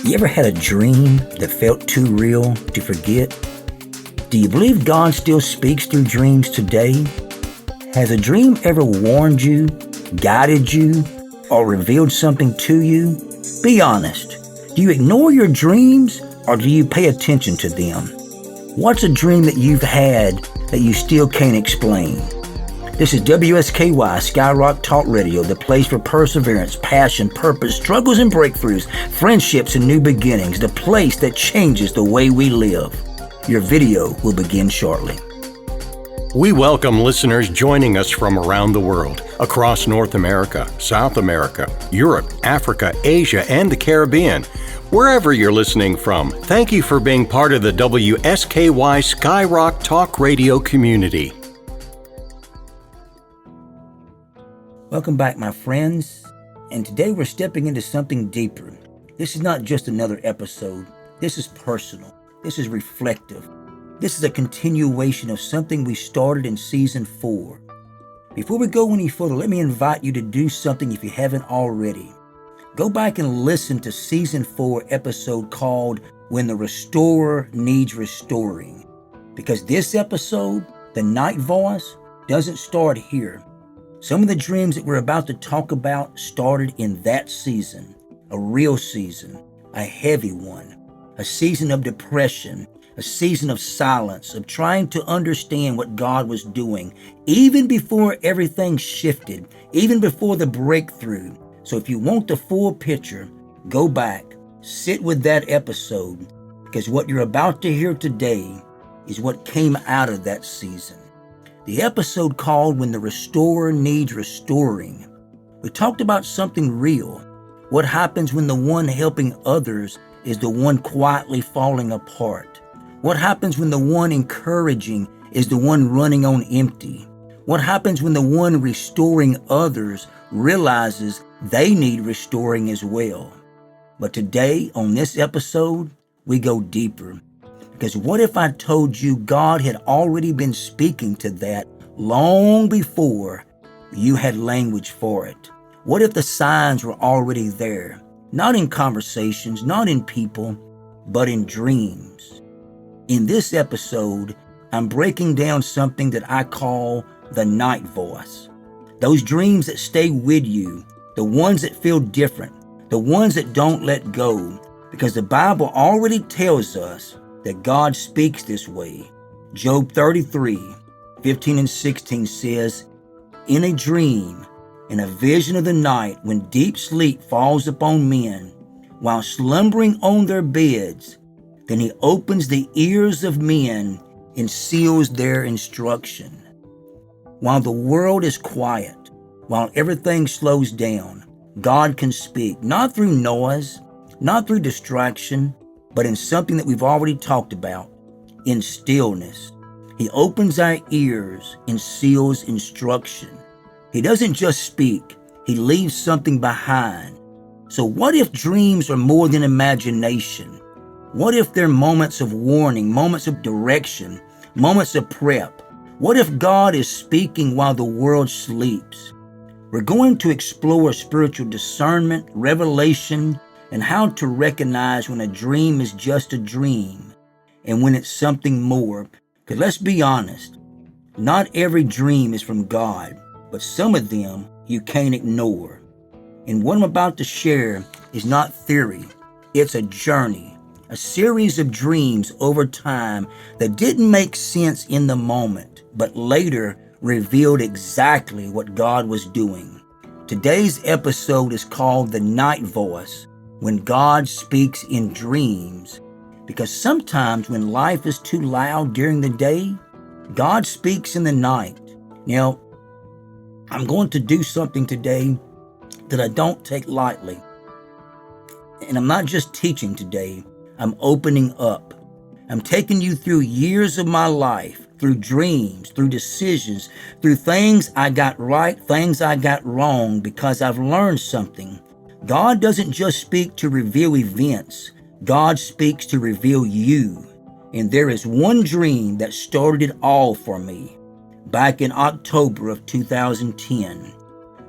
You ever had a dream that felt too real to forget? Do you believe God still speaks through dreams today? Has a dream ever warned you, guided you, or revealed something to you? Be honest. Do you ignore your dreams or do you pay attention to them? What's a dream that you've had that you still can't explain? This is WSKY SkyRock Talk Radio, the place for perseverance, passion, purpose, struggles and breakthroughs, friendships and new beginnings, the place that changes the way we live. Your video will begin shortly. We welcome listeners joining us from around the world, across North America, South America, Europe, Africa, Asia, and the Caribbean. Wherever you're listening from, thank you for being part of the WSKY SkyRock Talk Radio community. Welcome back, my friends. And today we're stepping into something deeper. This is not just another episode. This is personal. This is reflective. This is a continuation of something we started in season 4. Before we go any further, let me invite you to do something if you haven't already. Go back and listen to season 4 episode called When the Restorer Needs Restoring. Because this episode, The Night Voice, doesn't start here. Some of the dreams that we're about to talk about started in that season, a real season, a heavy one, a season of depression, a season of silence, of trying to understand what God was doing, even before everything shifted, even before the breakthrough. So if you want the full picture, go back, sit with that episode, because what you're about to hear today is what came out of that season. The episode called When the Restorer Needs Restoring. We talked about something real. What happens when the one helping others is the one quietly falling apart? What happens when the one encouraging is the one running on empty? What happens when the one restoring others realizes they need restoring as well? But today, on this episode, we go deeper. Because what if I told you God had already been speaking to that long before you had language for it? What if the signs were already there? Not in conversations, not in people, but in dreams. In this episode, I'm breaking down something that I call the night voice. Those dreams that stay with you, the ones that feel different, the ones that don't let go. Because the Bible already tells us that God speaks this way. Job 33:15 and 16 says, "In a dream, in a vision of the night, when deep sleep falls upon men, while slumbering on their beds, then he opens the ears of men and seals their instruction." While the world is quiet, while everything slows down, God can speak, not through noise, not through distraction, but in something that we've already talked about, in stillness. He opens our ears and seals instruction. He doesn't just speak, he leaves something behind. So what if dreams are more than imagination? What if they're moments of warning, moments of direction, moments of prep? What if God is speaking while the world sleeps? We're going to explore spiritual discernment, revelation, and how to recognize when a dream is just a dream and when it's something more. Because let's be honest, not every dream is from God, but some of them you can't ignore. And what I'm about to share is not theory, it's a journey, a series of dreams over time that didn't make sense in the moment, but later revealed exactly what God was doing. Today's episode is called The Night Voice, when God speaks in dreams, because sometimes when life is too loud during the day, God speaks in the night. Now, I'm going to do something today that I don't take lightly. And I'm not just teaching today, I'm opening up. I'm taking you through years of my life, through dreams, through decisions, through things I got right, things I got wrong, because I've learned something. God doesn't just speak to reveal events. God speaks to reveal you. And there is one dream that started it all for me. Back in October of 2010,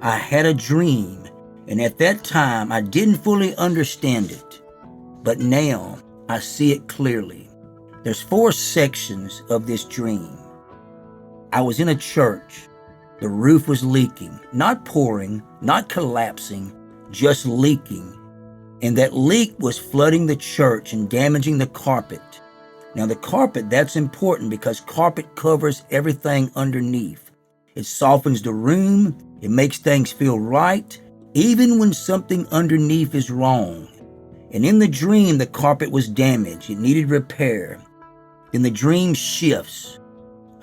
I had a dream, and at that time I didn't fully understand it. but now I see it clearly. There's 4 sections of this dream. I was in a church. The roof was leaking, not pouring, not collapsing, just leaking. And that leak was flooding the church and damaging the carpet. Now the carpet, that's important because carpet covers everything underneath. It softens the room. It makes things feel right, even when something underneath is wrong. And in the dream, the carpet was damaged. It needed repair. Then the dream shifts.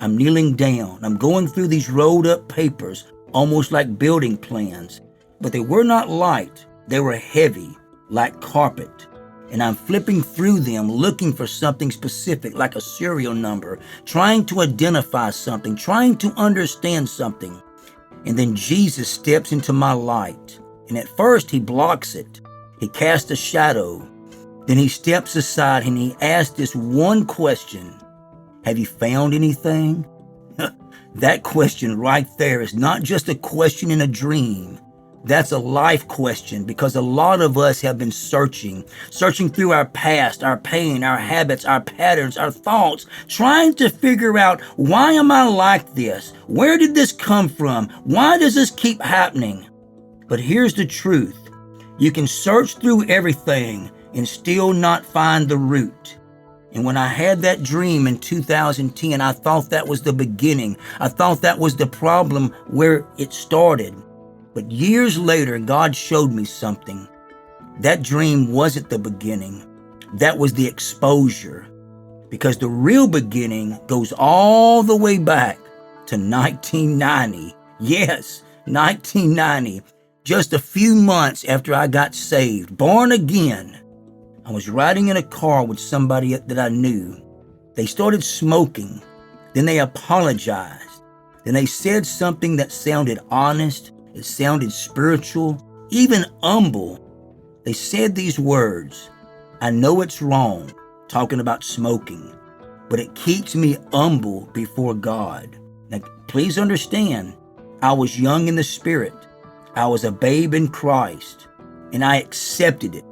I'm kneeling down. I'm going through these rolled up papers, almost like building plans. But they were not light. They were heavy, like carpet. And I'm flipping through them, looking for something specific, like a serial number, trying to identify something, trying to understand something. And then Jesus steps into my light. And at first, he blocks it. He casts a shadow. Then he steps aside and he asks this one question. Have you found anything? That question right there is not just a question in a dream. That's a life question, because a lot of us have been searching through our past, our pain, our habits, our patterns, our thoughts, trying to figure out, why am I like this? Where did this come from? Why does this keep happening? But here's the truth. You can search through everything and still not find the root. And when I had that dream in 2010, I thought that was the beginning. I thought that was the problem where it started. But years later, God showed me something. That dream wasn't the beginning. That was the exposure. Because the real beginning goes all the way back to 1990. Yes, 1990. Just a few months after I got saved, born again. I was riding in a car with somebody that I knew. They started smoking. Then they apologized. Then they said something that sounded honest. It sounded spiritual, even humble. They said these words, I know it's wrong, talking about smoking, but it keeps me humble before God. Now, please understand, I was young in the spirit. I was a babe in Christ, and I accepted it.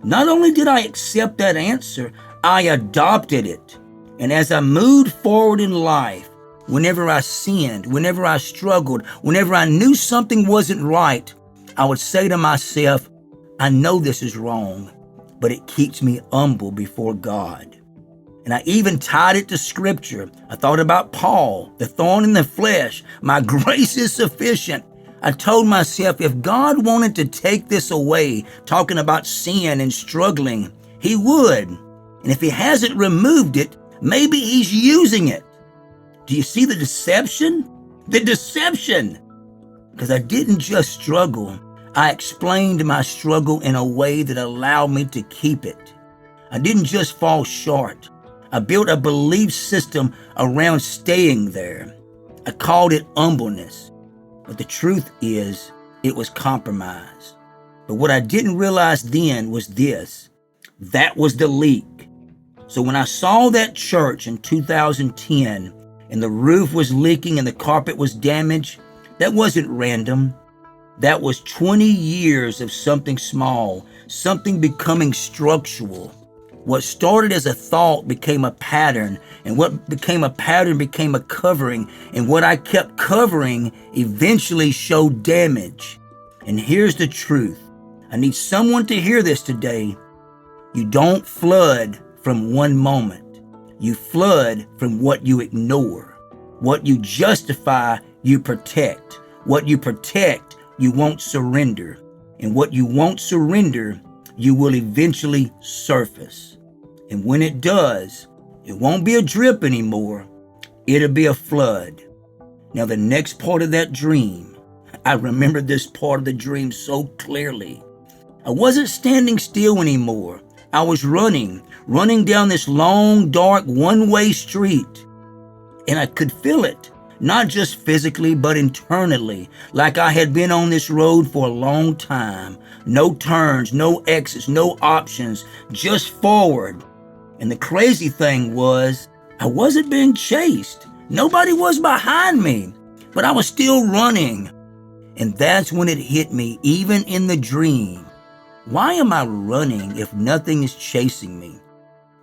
Not only did I accept that answer, I adopted it. And as I moved forward in life, whenever I sinned, whenever I struggled, whenever I knew something wasn't right, I would say to myself, I know this is wrong, but it keeps me humble before God. And I even tied it to scripture. I thought about Paul, the thorn in the flesh. My grace is sufficient. I told myself, if God wanted to take this away, talking about sin and struggling, he would. And if he hasn't removed it, maybe he's using it. Do you see the deception? The deception! Because I didn't just struggle. I explained my struggle in a way that allowed me to keep it. I didn't just fall short. I built a belief system around staying there. I called it humbleness. But the truth is, it was compromise. But what I didn't realize then was this. That was the leak. So when I saw that church in 2010, and the roof was leaking and the carpet was damaged, that wasn't random. That was 20 years of something small, something becoming structural. What started as a thought became a pattern, and what became a pattern became a covering, and what I kept covering eventually showed damage. And here's the truth. I need someone to hear this today. You don't flood from one moment. You flood from what you ignore. What you justify, you protect. What you protect, you won't surrender. And what you won't surrender, you will eventually surface. And when it does, it won't be a drip anymore. It'll be a flood. Now, the next part of that dream, I remember this part of the dream so clearly. I wasn't standing still anymore. I was running down this long, dark, one-way street. And I could feel it, not just physically, but internally, like I had been on this road for a long time. No turns, no exits, no options, just forward. And the crazy thing was, I wasn't being chased. Nobody was behind me, but I was still running. And that's when it hit me, even in the dream. Why am I running if nothing is chasing me?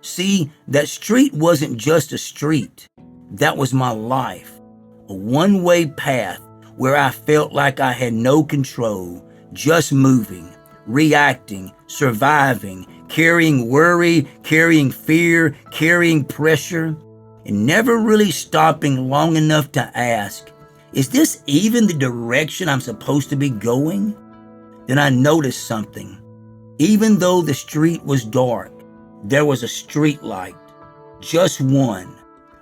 See, that street wasn't just a street. That was my life. A one-way path where I felt like I had no control, just moving, reacting, surviving, carrying worry, carrying fear, carrying pressure, and never really stopping long enough to ask, is this even the direction I'm supposed to be going? Then I noticed something. Even though the street was dark, there was a street light, just one,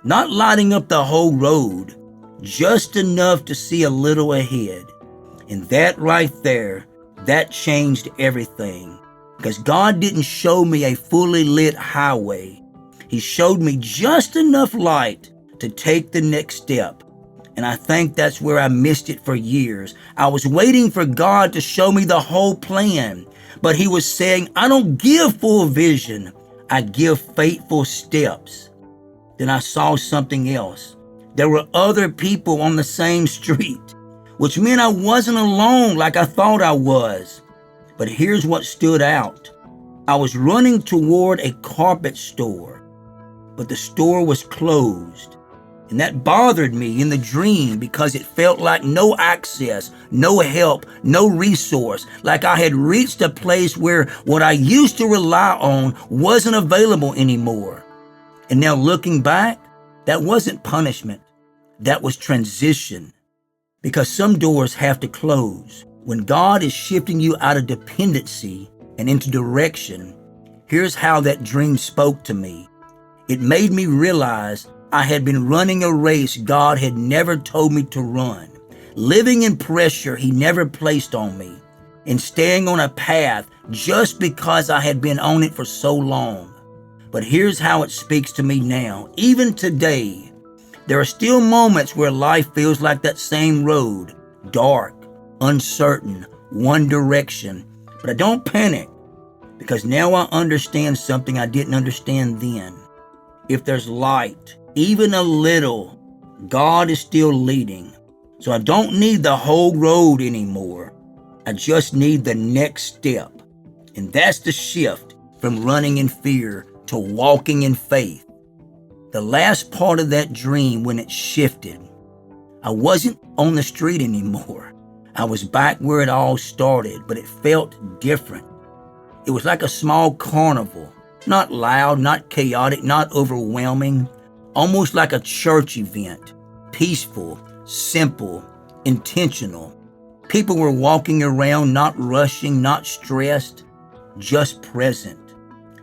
not lighting up the whole road, just enough to see a little ahead. And that right there, that changed everything. Because God didn't show me a fully lit highway. He showed me just enough light to take the next step. And I think that's where I missed it for years. I was waiting for God to show me the whole plan. But he was saying, I don't give full vision. I give faithful steps. Then I saw something else. There were other people on the same street, which meant I wasn't alone like I thought I was. But here's what stood out. I was running toward a carpet store, but the store was closed. And that bothered me in the dream because it felt like no access, no help, no resource, like I had reached a place where what I used to rely on wasn't available anymore. And now looking back, that wasn't punishment. That was transition. Because some doors have to close. When God is shifting you out of dependency and into direction, here's how that dream spoke to me. It made me realize I had been running a race God had never told me to run, living in pressure He never placed on me, and staying on a path just because I had been on it for so long. But here's how it speaks to me now. Even today, there are still moments where life feels like that same road, dark, uncertain, one direction. But I don't panic, because now I understand something I didn't understand then. If there's light, even a little, God is still leading. So I don't need the whole road anymore. I just need the next step. And that's the shift from running in fear to walking in faith. The last part of that dream, when it shifted, I wasn't on the street anymore. I was back where it all started, but it felt different. It was like a small carnival, not loud, not chaotic, not overwhelming, almost like a church event, peaceful, simple, intentional. People were walking around, not rushing, not stressed, just present.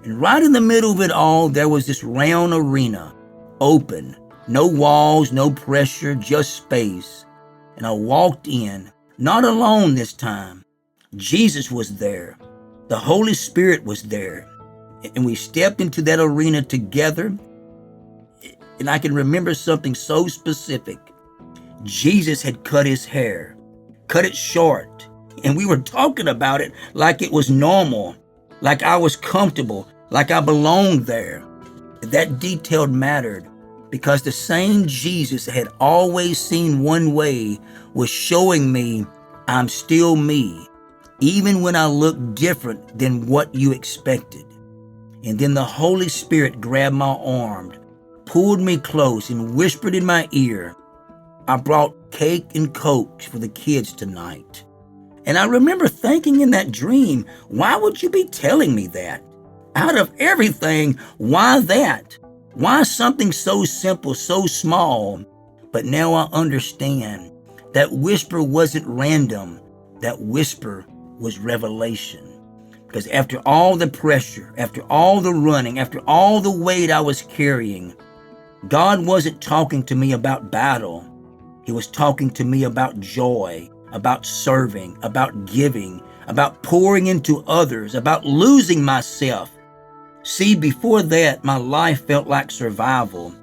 And right in the middle of it all, there was this round arena, open, no walls, no pressure, just space. And I walked in, not alone this time. Jesus was there. The Holy Spirit was there. And we stepped into that arena together. And I can remember something so specific. Jesus had cut his hair, cut it short. And we were talking about it like it was normal, like I was comfortable, like I belonged there. That detail mattered because the same Jesus that had always seen one way was showing me I'm still me, even when I look different than what you expected. And then the Holy Spirit grabbed my arm, pulled me close, and whispered in my ear, I brought cake and Coke for the kids tonight. And I remember thinking in that dream, why would you be telling me that? Out of everything, why that? Why something so simple, so small? But now I understand. That whisper wasn't random. That whisper was revelation. Because after all the pressure, after all the running, after all the weight I was carrying, God wasn't talking to me about battle. He was talking to me about joy, about serving, about giving, about pouring into others, about losing myself. See, before that, my life felt like survival.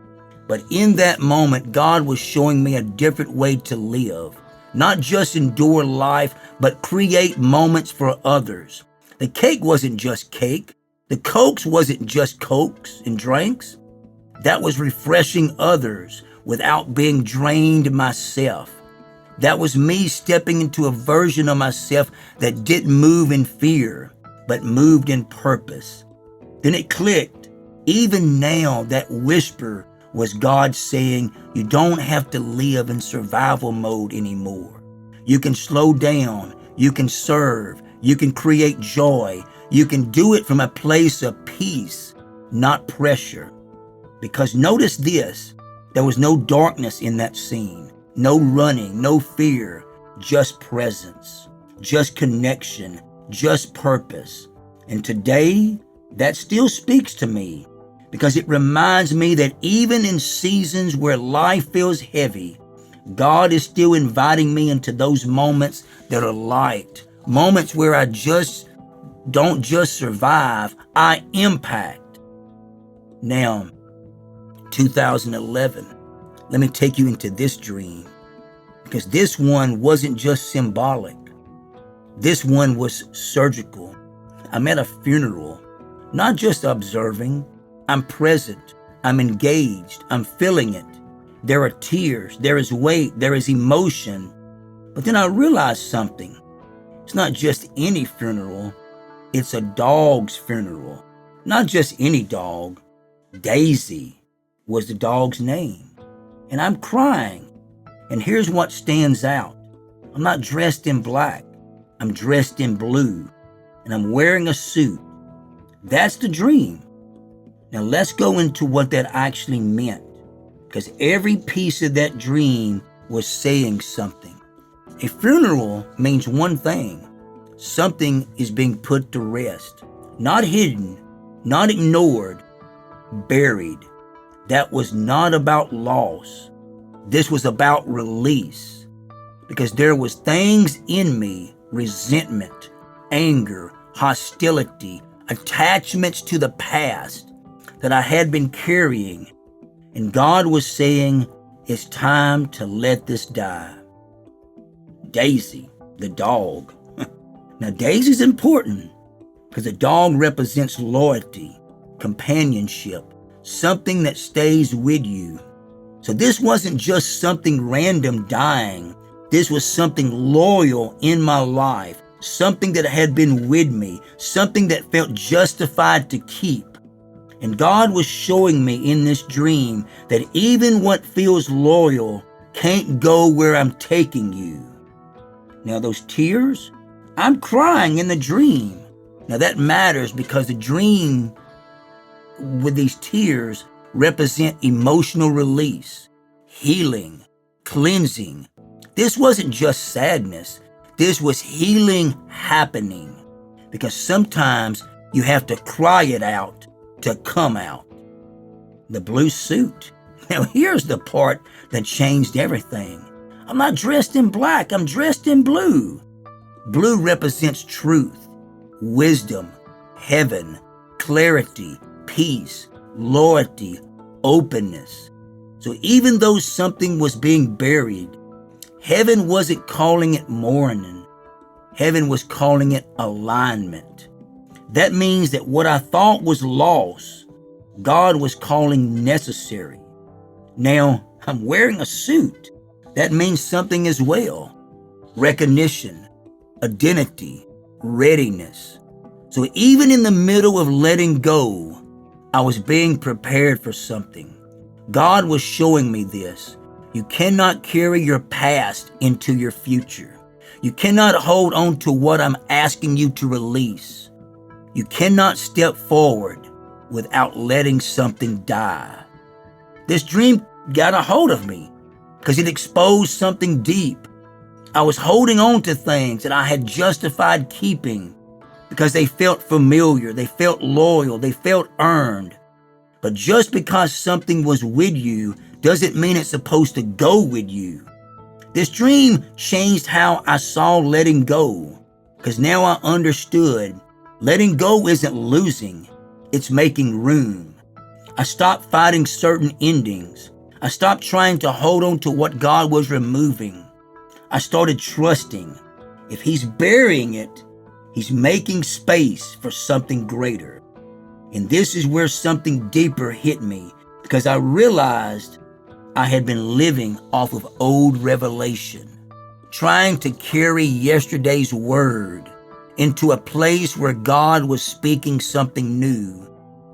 But in that moment, God was showing me a different way to live. Not just endure life, but create moments for others. The cake wasn't just cake. The Cokes wasn't just Cokes and drinks. That was refreshing others without being drained myself. That was me stepping into a version of myself that didn't move in fear, but moved in purpose. Then it clicked. Even now, that whisper was God saying, you don't have to live in survival mode anymore. You can slow down. You can serve. You can create joy. You can do it from a place of peace, not pressure. Because notice this, there was no darkness in that scene, no running, no fear, just presence, just connection, just purpose. And today, that still speaks to me because it reminds me that even in seasons where life feels heavy, God is still inviting me into those moments that are light, moments where I don't just survive, I impact. Now, 2011, let me take you into this dream, because this one wasn't just symbolic. This one was surgical. I'm at a funeral, not just observing. I'm present. I'm engaged. I'm feeling it. There are tears. There is weight. There is emotion. But then I realized something. It's not just any funeral. It's a dog's funeral. Not just any dog. Daisy was the dog's name. And I'm crying. And here's what stands out. I'm not dressed in black. I'm dressed in blue. And I'm wearing a suit. That's the dream. Now let's go into what that actually meant. Because every piece of that dream was saying something. A funeral means one thing. Something is being put to rest. Not hidden, not ignored, buried. That was not about loss. This was about release. Because there was things in me, resentment, anger, hostility, attachments to the past that I had been carrying. And God was saying, it's time to let this die. Daisy, the dog. Now, Daisy's important because the dog represents loyalty, companionship, something that stays with you. So this wasn't just something random dying. This was something loyal in my life, something that had been with me, something that felt justified to keep. And God was showing me in this dream that even what feels loyal can't go where I'm taking you. Now those tears, I'm crying in the dream. Now that matters because the dream with these tears represent emotional release, healing, cleansing. This wasn't just sadness. This was healing happening. Because sometimes you have to cry it out to come out. The blue suit. Now here's the part that changed everything. I'm not dressed in black, I'm dressed in blue. Blue represents truth, wisdom, heaven, clarity, peace, loyalty, openness. So even though something was being buried, heaven wasn't calling it mourning. Heaven was calling it alignment. That means that what I thought was loss, God was calling necessary. Now, I'm wearing a suit. That means something as well. Recognition, identity, readiness. So even in the middle of letting go, I was being prepared for something. God was showing me this. You cannot carry your past into your future. You cannot hold on to what I'm asking you to release. You cannot step forward without letting something die. This dream got a hold of me because it exposed something deep. I was holding on to things that I had justified keeping because they felt familiar, they felt loyal, they felt earned. But just because something was with you doesn't mean it's supposed to go with you. This dream changed how I saw letting go because now I understood letting go isn't losing, it's making room. I stopped fighting certain endings. I stopped trying to hold on to what God was removing. I started trusting. If He's burying it, He's making space for something greater. And this is where something deeper hit me because I realized I had been living off of old revelation, trying to carry yesterday's word into a place where God was speaking something new.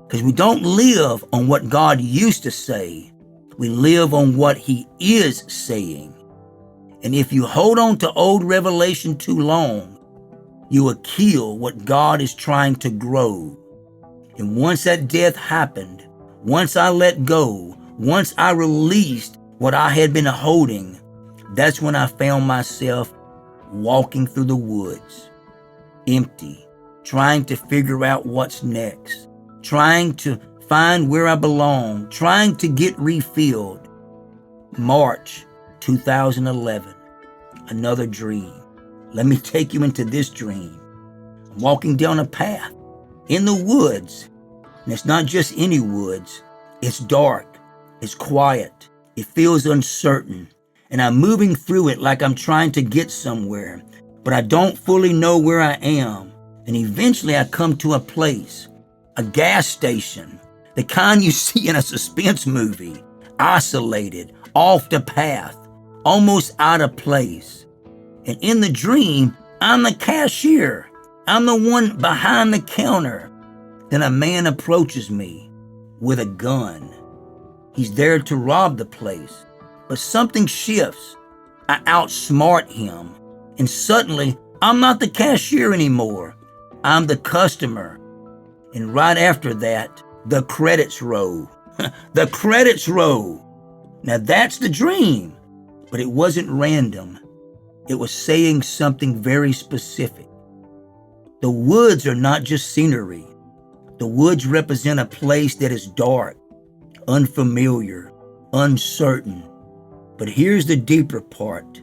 Because we don't live on what God used to say. We live on what he is saying. And if you hold on to old revelation too long, you will kill what God is trying to grow. And once that death happened, once I let go, once I released what I had been holding, that's when I found myself walking through the woods, empty, trying to figure out what's next, trying to find where I belong, trying to get refilled. March 2011, another dream. Let me take you into this dream. I'm walking down a path in the woods, and it's not just any woods. It's dark, it's quiet, it feels uncertain, and I'm moving through it like I'm trying to get somewhere, but I don't fully know where I am. And eventually I come to a place, a gas station, the kind you see in a suspense movie, isolated, off the path, almost out of place. And in the dream, I'm the cashier. I'm the one behind the counter. Then a man approaches me with a gun. He's there to rob the place, but something shifts. I outsmart him, and suddenly I'm not the cashier anymore. I'm the customer. And right after that, the credits roll. The credits roll. Now that's the dream, but it wasn't random. It was saying something very specific. The woods are not just scenery. The woods represent a place that is dark, unfamiliar, uncertain. But here's the deeper part.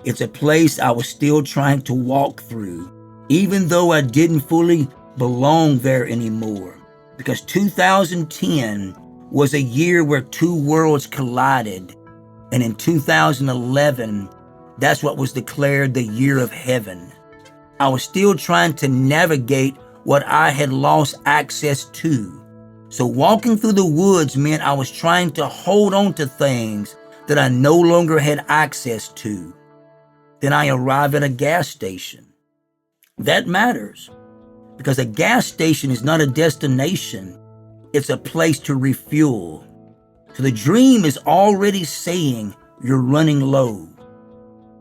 It's a place I was still trying to walk through, even though I didn't fully belong there anymore. Because 2010 was a year where two worlds collided. And in 2011, that's what was declared the year of heaven. I was still trying to navigate what I had lost access to. So walking through the woods meant I was trying to hold on to things that I no longer had access to. Then I arrive at a gas station. That matters, because a gas station is not a destination. It's a place to refuel. So the dream is already saying you're running low.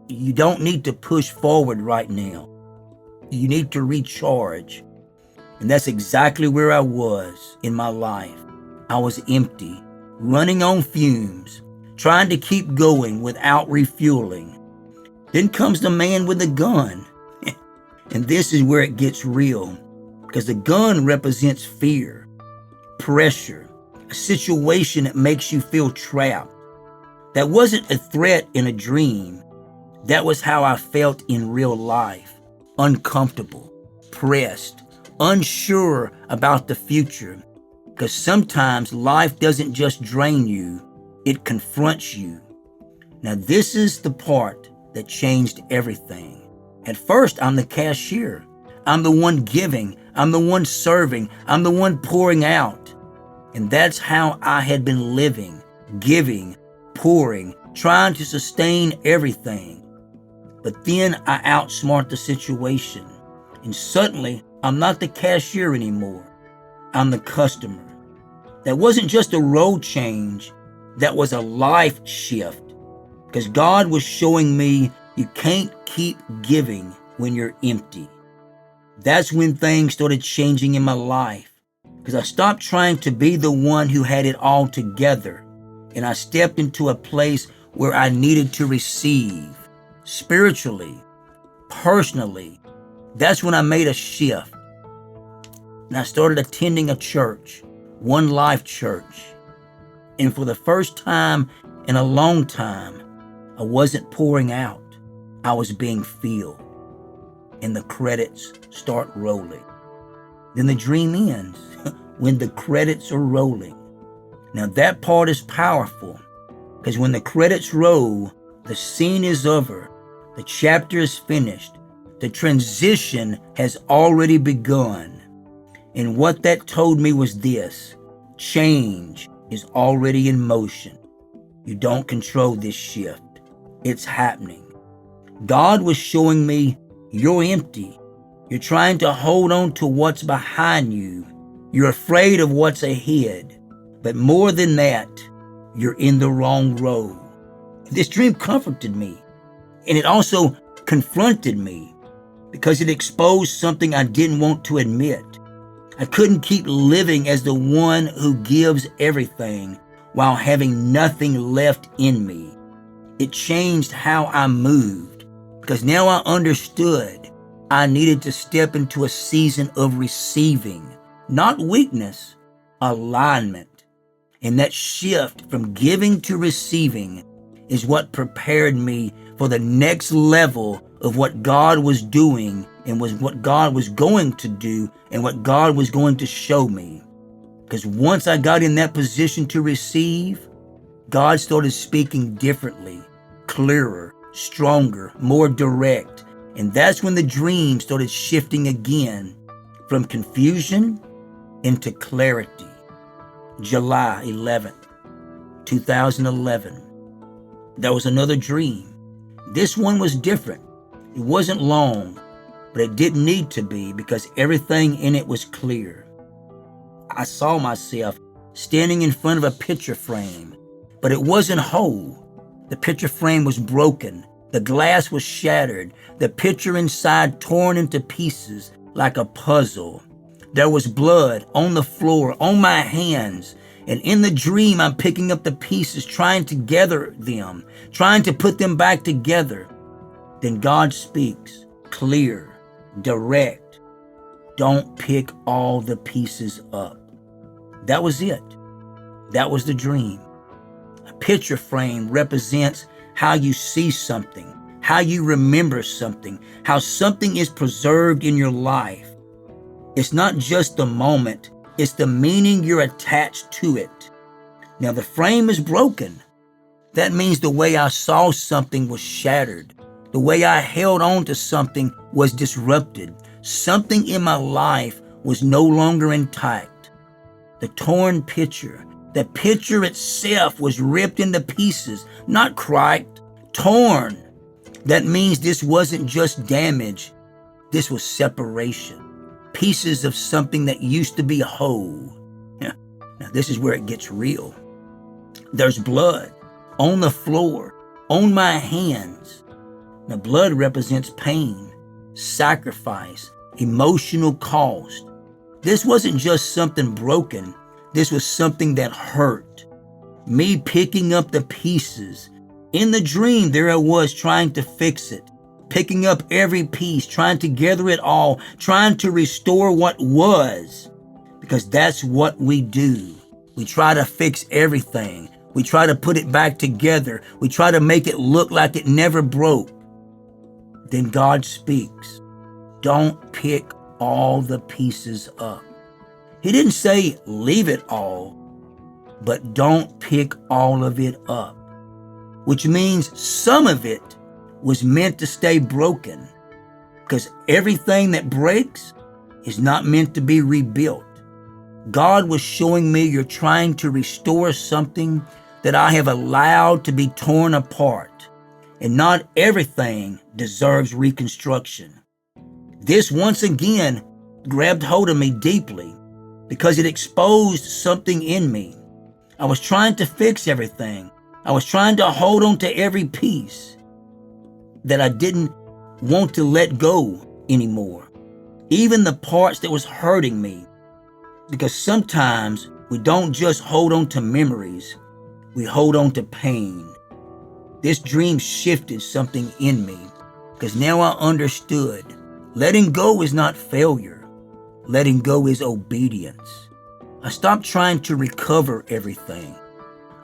You don't need to push forward right now. You need to recharge. And that's exactly where I was in my life. I was empty, running on fumes, trying to keep going without refueling. Then comes the man with the gun. And this is where it gets real, because the gun represents fear, pressure, a situation that makes you feel trapped. That wasn't a threat in a dream. That was how I felt in real life. Uncomfortable, pressed, unsure about the future. Because sometimes life doesn't just drain you, it confronts you. Now this is the part that changed everything. At first, I'm the cashier. I'm the one giving. I'm the one serving. I'm the one pouring out. And that's how I had been living, giving, pouring, trying to sustain everything. But then I outsmart the situation. And suddenly, I'm not the cashier anymore. I'm the customer. That wasn't just a role change. That was a life shift. Because God was showing me you can't keep giving when you're empty. That's when things started changing in my life. Because I stopped trying to be the one who had it all together. And I stepped into a place where I needed to receive. Spiritually, personally. That's when I made a shift. And I started attending a church, One Life Church. And for the first time in a long time, I wasn't pouring out. I was being filled. And the credits start rolling. Then the dream ends when the credits are rolling. Now that part is powerful, because when the credits roll, the scene is over. The chapter is finished. The transition has already begun. And what that told me was this: change is already in motion. You don't control this shift. It's happening. God was showing me you're empty, You're trying to hold on to what's behind you. You're afraid of what's ahead. But more than that, you're in the wrong road. This dream comforted me, and it also confronted me because it exposed something I didn't want to admit. I couldn't keep living as the one who gives everything while having nothing left in me. It changed how I moved because now I understood I needed to step into a season of receiving, not weakness, alignment. And that shift from giving to receiving is what prepared me for the next level of what God was doing and was what God was going to do and what God was going to show me. Because once I got in that position to receive, God started speaking differently, clearer, stronger, more direct. And that's when the dream started shifting again from confusion into clarity. July 11th, 2011. There was another dream. This one was different. It wasn't long, but it didn't need to be because everything in it was clear. I saw myself standing in front of a picture frame, but it wasn't whole. The picture frame was broken. The glass was shattered. The picture inside torn into pieces like a puzzle. There was blood on the floor, on my hands. And in the dream, I'm picking up the pieces, trying to gather them, trying to put them back together. Then God speaks, clear, direct. Don't pick all the pieces up. That was it. That was the dream. A picture frame represents how you see something, how you remember something, how something is preserved in your life. It's not just the moment, it's the meaning you're attached to it. Now the frame is broken. That means the way I saw something was shattered. The way I held on to something was disrupted. Something in my life was no longer intact. The torn picture, the picture itself was ripped into pieces, not cracked, torn. That means this wasn't just damage, this was separation. Pieces of something that used to be whole. Now this is where it gets real. There's blood on the floor, on my hands. Now blood represents pain, sacrifice, emotional cost. This wasn't just something broken. This was something that hurt. Me picking up the pieces. In the dream, there I was trying to fix it. Picking up every piece, trying to gather it all, trying to restore what was. Because that's what we do. We try to fix everything. We try to put it back together. We try to make it look like it never broke. Then God speaks. Don't pick all the pieces up. He didn't say leave it all, but don't pick all of it up. Which means some of it was meant to stay broken, because everything that breaks is not meant to be rebuilt. God was showing me you're trying to restore something that I have allowed to be torn apart, and not everything deserves reconstruction. This once again grabbed hold of me deeply because it exposed something in me. I was trying to fix everything. I was trying to hold on to every piece that I didn't want to let go anymore. Even the parts that was hurting me. Because sometimes we don't just hold on to memories, we hold on to pain. This dream shifted something in me because now I understood letting go is not failure. Letting go is obedience. I stopped trying to recover everything.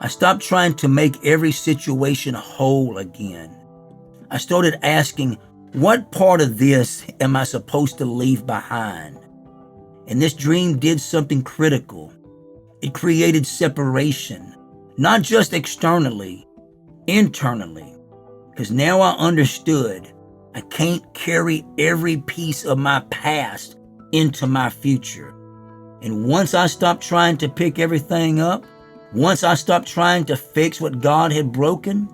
I stopped trying to make every situation whole again. I started asking, what part of this am I supposed to leave behind? And this dream did something critical. It created separation, not just externally, internally. Because now I understood I can't carry every piece of my past into my future. And once I stopped trying to pick everything up, once I stopped trying to fix what God had broken,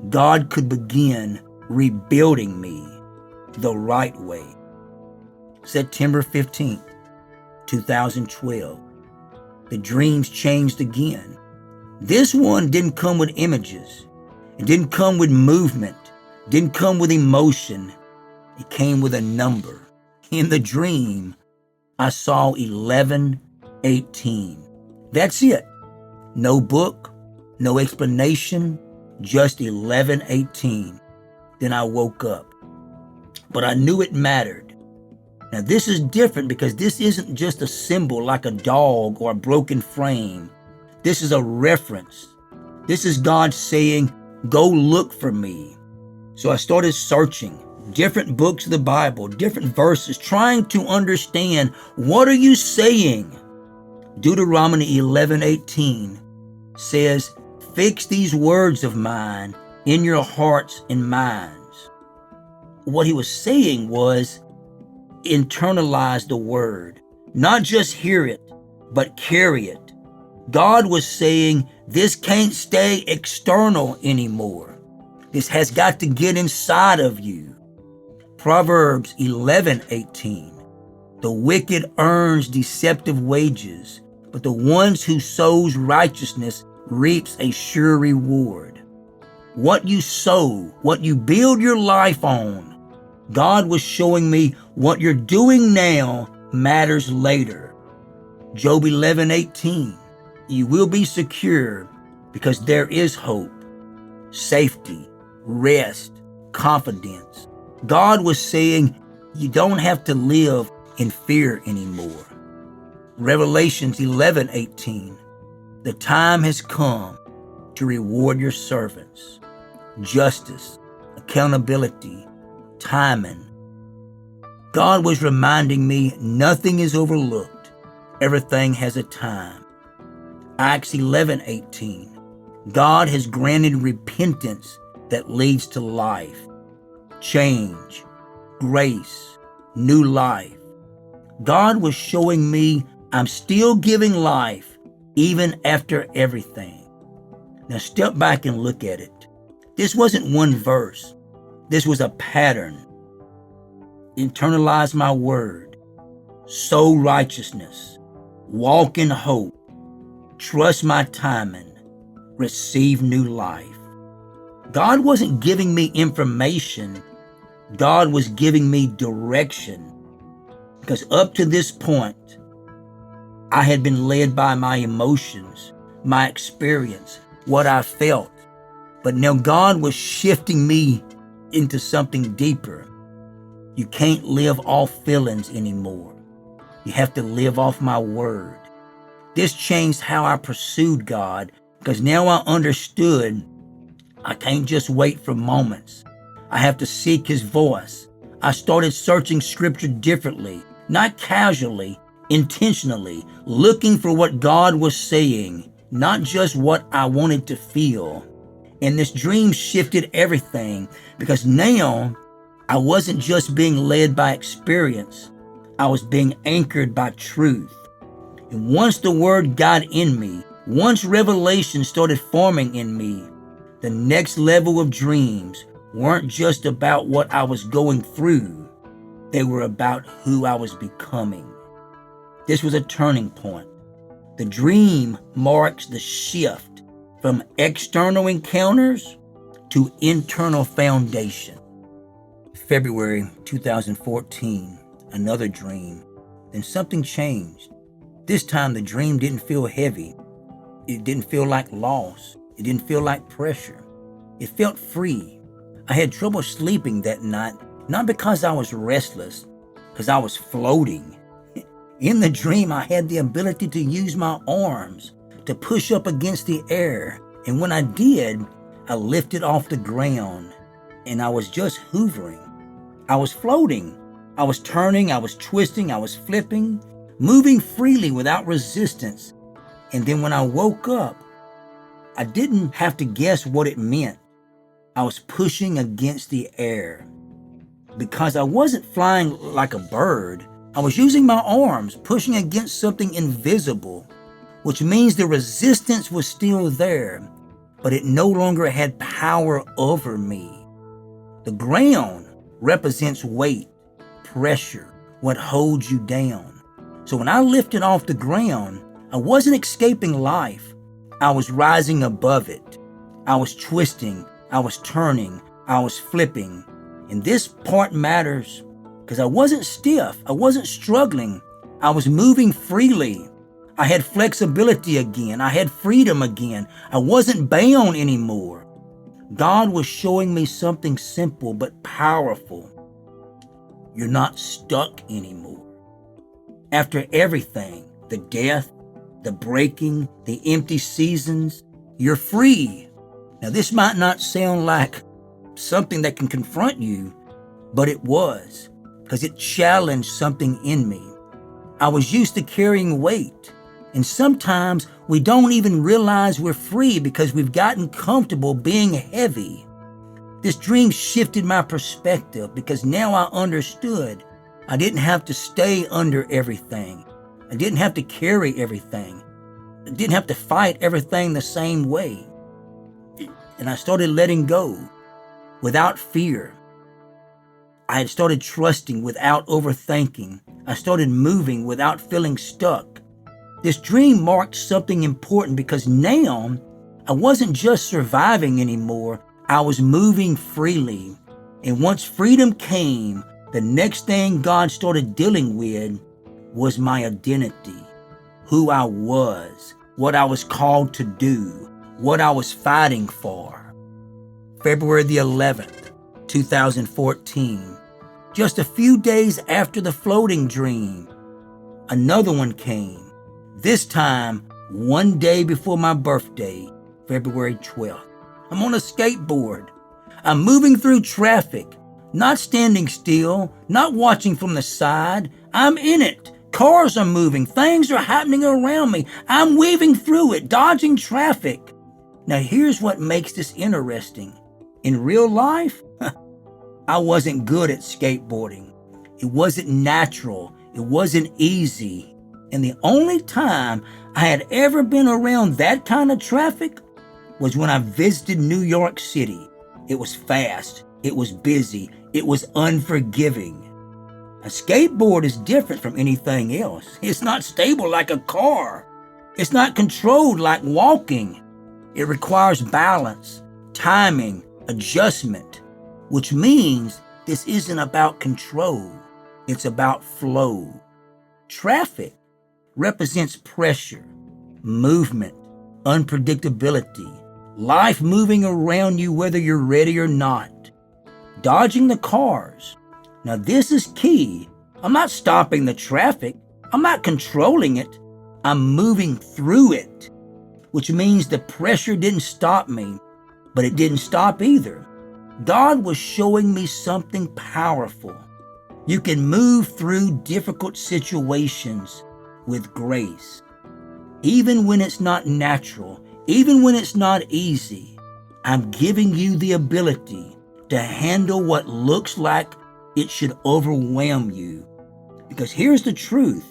God could begin rebuilding me the right way. September 15th, 2012. The dreams changed again. This one didn't come with images. It didn't come with movement. It didn't come with emotion. It came with a number. In the dream, I saw 11:18. That's it. No book, no explanation, just 11:18. Then I woke up. But I knew it mattered. Now this is different because this isn't just a symbol like a dog or a broken frame. This is a reference. This is God saying, go look for me. So I started searching different books of the Bible, different verses, trying to understand, what are you saying? Deuteronomy 11:18 says, fix these words of mine in your hearts and minds. What he was saying was, internalize the word, not just hear it, but carry it. God was saying, this can't stay external anymore. This has got to get inside of you. Proverbs 11:18. The wicked earns deceptive wages, but the ones who sows righteousness reaps a sure reward. What you sow, what you build your life on, God was showing me what you're doing now matters later. Job 11:18. You will be secure because there is hope, safety, rest, confidence. God was saying you don't have to live in fear anymore. Revelations 11:18. The time has come to reward your servants. Justice, accountability, timing. God was reminding me nothing is overlooked. Everything has a time. Acts 11:18. God has granted repentance that leads to life, change, grace, new life. God was showing me I'm still giving life even after everything. Now step back and look at it. This wasn't one verse. This was a pattern. Internalize my word. Sow righteousness. Walk in hope. Trust my timing. Receive new life. God wasn't giving me information. God was giving me direction. Because up to this point, I had been led by my emotions, my experience, what I felt. But now God was shifting me into something deeper. You can't live off feelings anymore. You have to live off my word. This changed how I pursued God because now I understood I can't just wait for moments. I have to seek his voice. I started searching scripture differently, not casually, intentionally, looking for what God was saying, not just what I wanted to feel. And this dream shifted everything because now I wasn't just being led by experience. I was being anchored by truth. And once the word got in me, once revelation started forming in me, the next level of dreams weren't just about what I was going through. They were about who I was becoming. This was a turning point. The dream marks the shift from external encounters to internal foundation. February 2014, another dream. Then something changed. This time the dream didn't feel heavy. It didn't feel like loss. It didn't feel like pressure. It felt free. I had trouble sleeping that night, not because I was restless, because I was floating. In the dream, I had the ability to use my arms to push up against the air. And when I did, I lifted off the ground and I was just hovering. I was floating. I was turning, I was twisting, I was flipping, moving freely without resistance. And then when I woke up, I didn't have to guess what it meant. I was pushing against the air. Because I wasn't flying like a bird, I was using my arms, pushing against something invisible, which means the resistance was still there, but it no longer had power over me. The ground represents weight, pressure, what holds you down. So when I lifted off the ground, I wasn't escaping life. I was rising above it. I was twisting, I was turning, I was flipping. And this part matters because I wasn't stiff, I wasn't struggling. I was moving freely. I had flexibility again. I had freedom again. I wasn't bound anymore. God was showing me something simple but powerful. You're not stuck anymore. After everything, the death, the breaking, the empty seasons, you're free. Now, this might not sound like something that can confront you, but it was, because it challenged something in me. I was used to carrying weight, and sometimes we don't even realize we're free because we've gotten comfortable being heavy. This dream shifted my perspective because now I understood I didn't have to stay under everything. I didn't have to carry everything. I didn't have to fight everything the same way. And I started letting go without fear. I had started trusting without overthinking. I started moving without feeling stuck. This dream marked something important because now I wasn't just surviving anymore. I was moving freely. And once freedom came, the next thing God started dealing with was my identity, who I was, what I was called to do, what I was fighting for. February the 11th, 2014, just a few days after the floating dream, another one came. This time, one day before my birthday, February 12th. I'm on a skateboard. I'm moving through traffic, not standing still, not watching from the side. I'm in it. Cars are moving. Things are happening around me. I'm weaving through it, dodging traffic. Now here's what makes this interesting. In real life, I wasn't good at skateboarding. It wasn't natural. It wasn't easy. And the only time I had ever been around that kind of traffic was when I visited New York City. It was fast. It was busy. It was unforgiving. A skateboard is different from anything else. It's not stable like a car. It's not controlled like walking. It requires balance, timing, adjustment, which means this isn't about control. It's about flow. Traffic represents pressure, movement, unpredictability, life moving around you whether you're ready or not. Dodging the cars. Now this is key. I'm not stopping the traffic. I'm not controlling it. I'm moving through it, which means the pressure didn't stop me, but it didn't stop either. God was showing me something powerful. You can move through difficult situations with grace. Even when it's not natural, even when it's not easy, I'm giving you the ability to handle what looks like it should overwhelm you. Because here's the truth.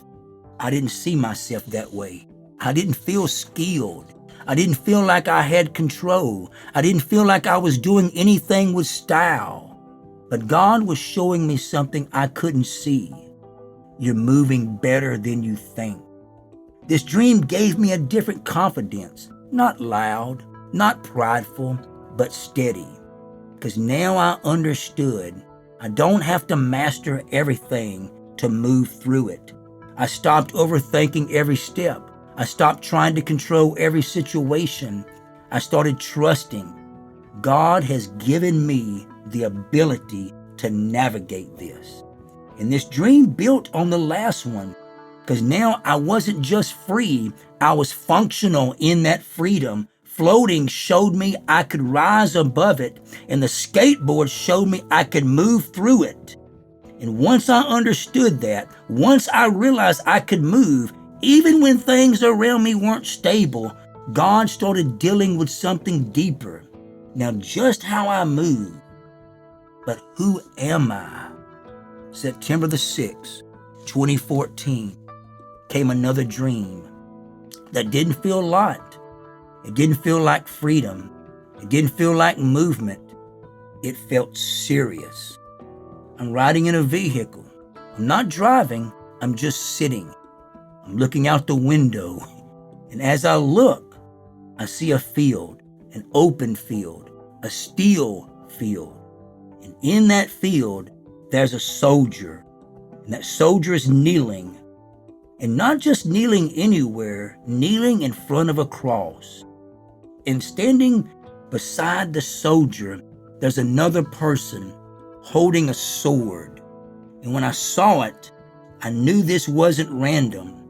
I didn't see myself that way. I didn't feel skilled. I didn't feel like I had control. I didn't feel like I was doing anything with style. But God was showing me something I couldn't see. You're moving better than you think. This dream gave me a different confidence, not loud, not prideful, but steady. Because now I understood I don't have to master everything to move through it. I stopped overthinking every step. I stopped trying to control every situation. I started trusting. God has given me the ability to navigate this. And this dream built on the last one, because now I wasn't just free, I was functional in that freedom. Floating showed me I could rise above it, and the skateboard showed me I could move through it. And once I understood that, once I realized I could move, even when things around me weren't stable, God started dealing with something deeper. Now, just how I move, but who am I? September the 6th, 2014, came another dream that didn't feel light. It didn't feel like freedom. It didn't feel like movement. It felt serious. I'm riding in a vehicle. I'm not driving, I'm just sitting. I'm looking out the window, and as I look, I see a field, an open field, a steel field. And in that field, there's a soldier, and that soldier is kneeling. And not just kneeling anywhere, kneeling in front of a cross. And standing beside the soldier, there's another person holding a sword. And when I saw it, I knew this wasn't random,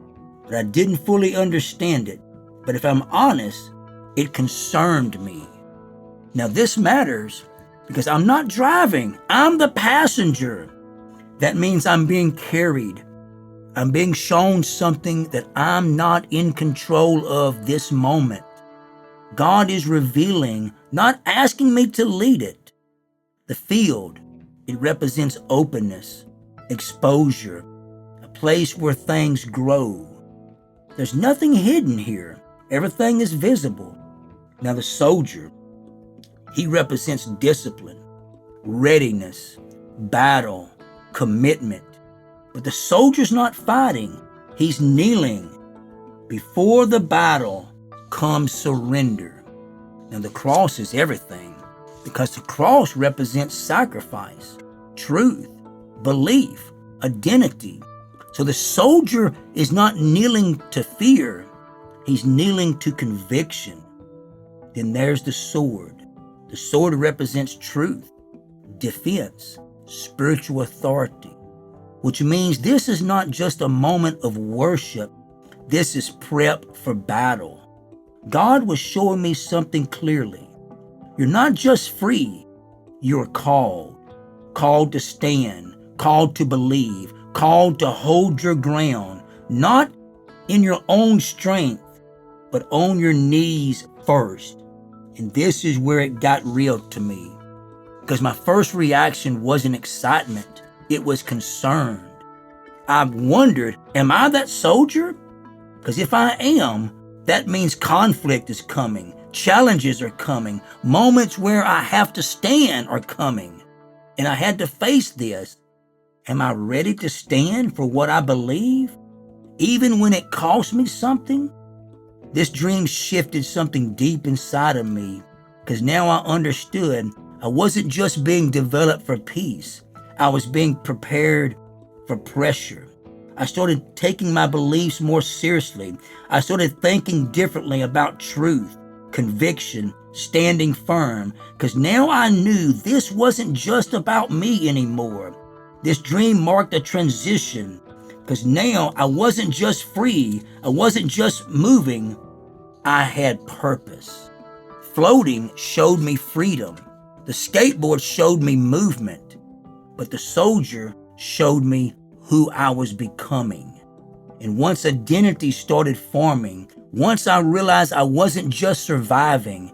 but I didn't fully understand it. But if I'm honest, it concerned me. Now this matters because I'm not driving, I'm the passenger. That means I'm being carried. I'm being shown something that I'm not in control of this moment. God is revealing, not asking me to lead it. The field, it represents openness, exposure, a place where things grow. There's nothing hidden here. Everything is visible. Now the soldier, he represents discipline, readiness, battle, commitment. But the soldier's not fighting, he's kneeling. Before the battle comes surrender. Now the cross is everything because the cross represents sacrifice, truth, belief, identity. So the soldier is not kneeling to fear, he's kneeling to conviction. Then there's the sword. The sword represents truth, defense, spiritual authority. Which means this is not just a moment of worship, this is prep for battle. God was showing me something clearly. You're not just free, you're called to stand, called to believe, called to hold your ground, not in your own strength, but on your knees first. And this is where it got real to me. Because my first reaction wasn't excitement. It was concerned. I wondered, am I that soldier? Because if I am, that means conflict is coming, challenges are coming, moments where I have to stand are coming. And I had to face this. Am I ready to stand for what I believe, even when it costs me something? This dream shifted something deep inside of me, because now I understood I wasn't just being developed for peace. I was being prepared for pressure. I started taking my beliefs more seriously. I started thinking differently about truth, conviction, standing firm, because now I knew this wasn't just about me anymore. This dream marked a transition, because now I wasn't just free, I wasn't just moving, I had purpose. Floating showed me freedom. The skateboard showed me movement, but the soldier showed me who I was becoming. And once identity started forming, once I realized I wasn't just surviving,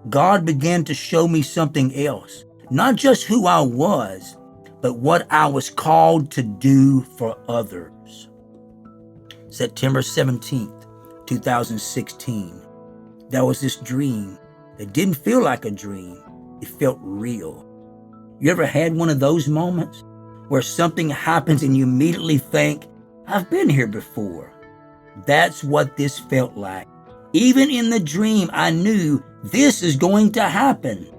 God began to show me something else. Not just who I was, but what I was called to do for others. September 17th, 2016. There was this dream that didn't feel like a dream. It felt real. You ever had one of those moments where something happens and you immediately think, I've been here before? That's what this felt like. Even in the dream, I knew this is going to happen.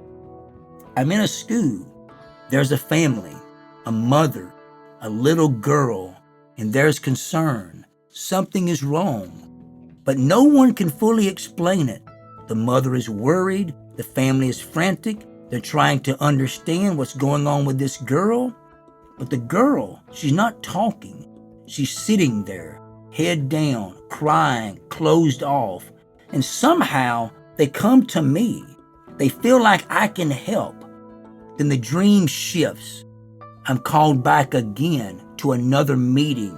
I'm in a school. There's a family, a mother, a little girl, and there's concern. Something is wrong, but no one can fully explain it. The mother is worried. The family is frantic. They're trying to understand what's going on with this girl. But the girl, she's not talking. She's sitting there, head down, crying, closed off. And somehow they come to me. They feel like I can help. Then the dream shifts. I'm called back again to another meeting.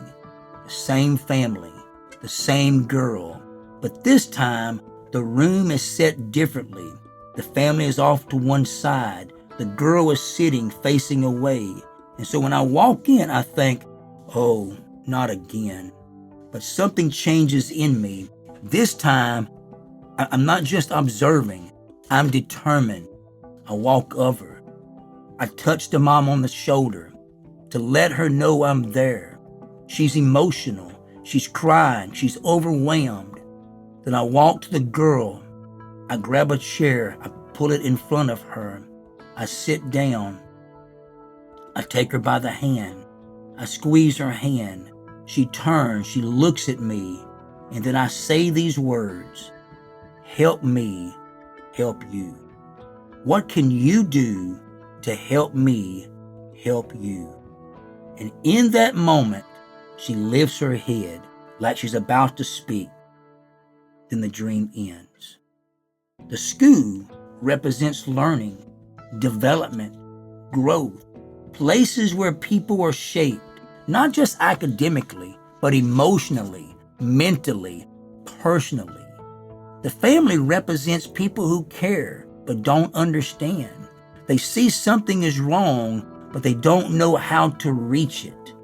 The same family, the same girl. But this time, the room is set differently. The family is off to one side. The girl is sitting facing away. And so when I walk in, I think, oh, not again. But something changes in me. This time, I'm not just observing. I'm determined. I walk over. I touch the mom on the shoulder. to let her know I'm there. She's emotional. She's crying. She's overwhelmed. Then I walk to the girl. I grab a chair. I pull it in front of her. I sit down. I take her by the hand. I squeeze her hand. She turns. She looks at me. And then I say these words: help me help you. What can you do to help me help you? And in that moment, she lifts her head like she's about to speak. Then the dream ends. The school represents learning, development, growth, places where people are shaped, not just academically, but emotionally, mentally, personally. The family represents people who care but don't understand. They see something is wrong, but they don't know how to reach it.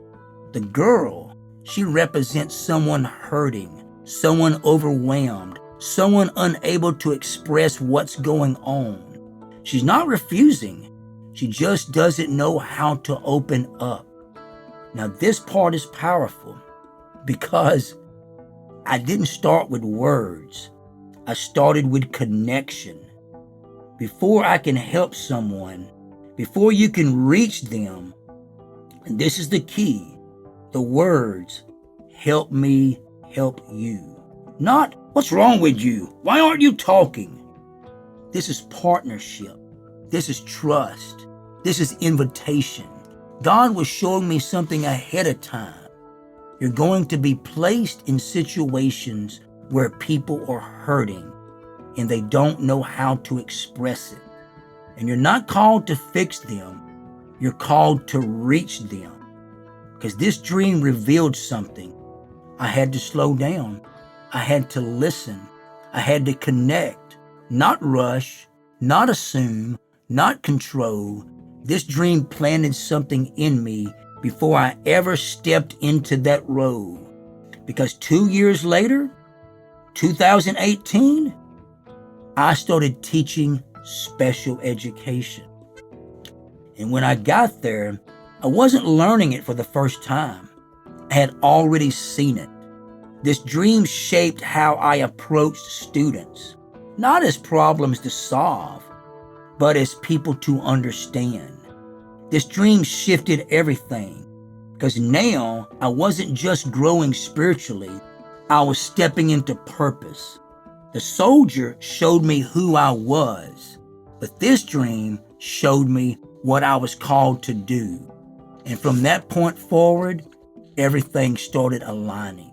The girl, she represents someone hurting, someone overwhelmed, someone unable to express what's going on. She's not refusing. She just doesn't know how to open up. Now, this part is powerful because I didn't start with words. I started with connection. Before I can help someone, before you can reach them, and this is the key, the words, help me help you. Not, what's wrong with you? Why aren't you talking? This is partnership. This is trust. This is invitation. God was showing me something ahead of time. You're going to be placed in situations where people are hurting and they don't know how to express it. And you're not called to fix them. You're called to reach them. Because this dream revealed something. I had to slow down. I had to listen. I had to connect, not rush, not assume, not control. This dream planted something in me before I ever stepped into that role. Because 2 years later, 2018, I started teaching special education. And when I got there, I wasn't learning it for the first time. I had already seen it. This dream shaped how I approached students, not as problems to solve, but as people to understand. This dream shifted everything, because now I wasn't just growing spiritually, I was stepping into purpose. The soldier showed me who I was, but this dream showed me what I was called to do. And from that point forward, everything started aligning.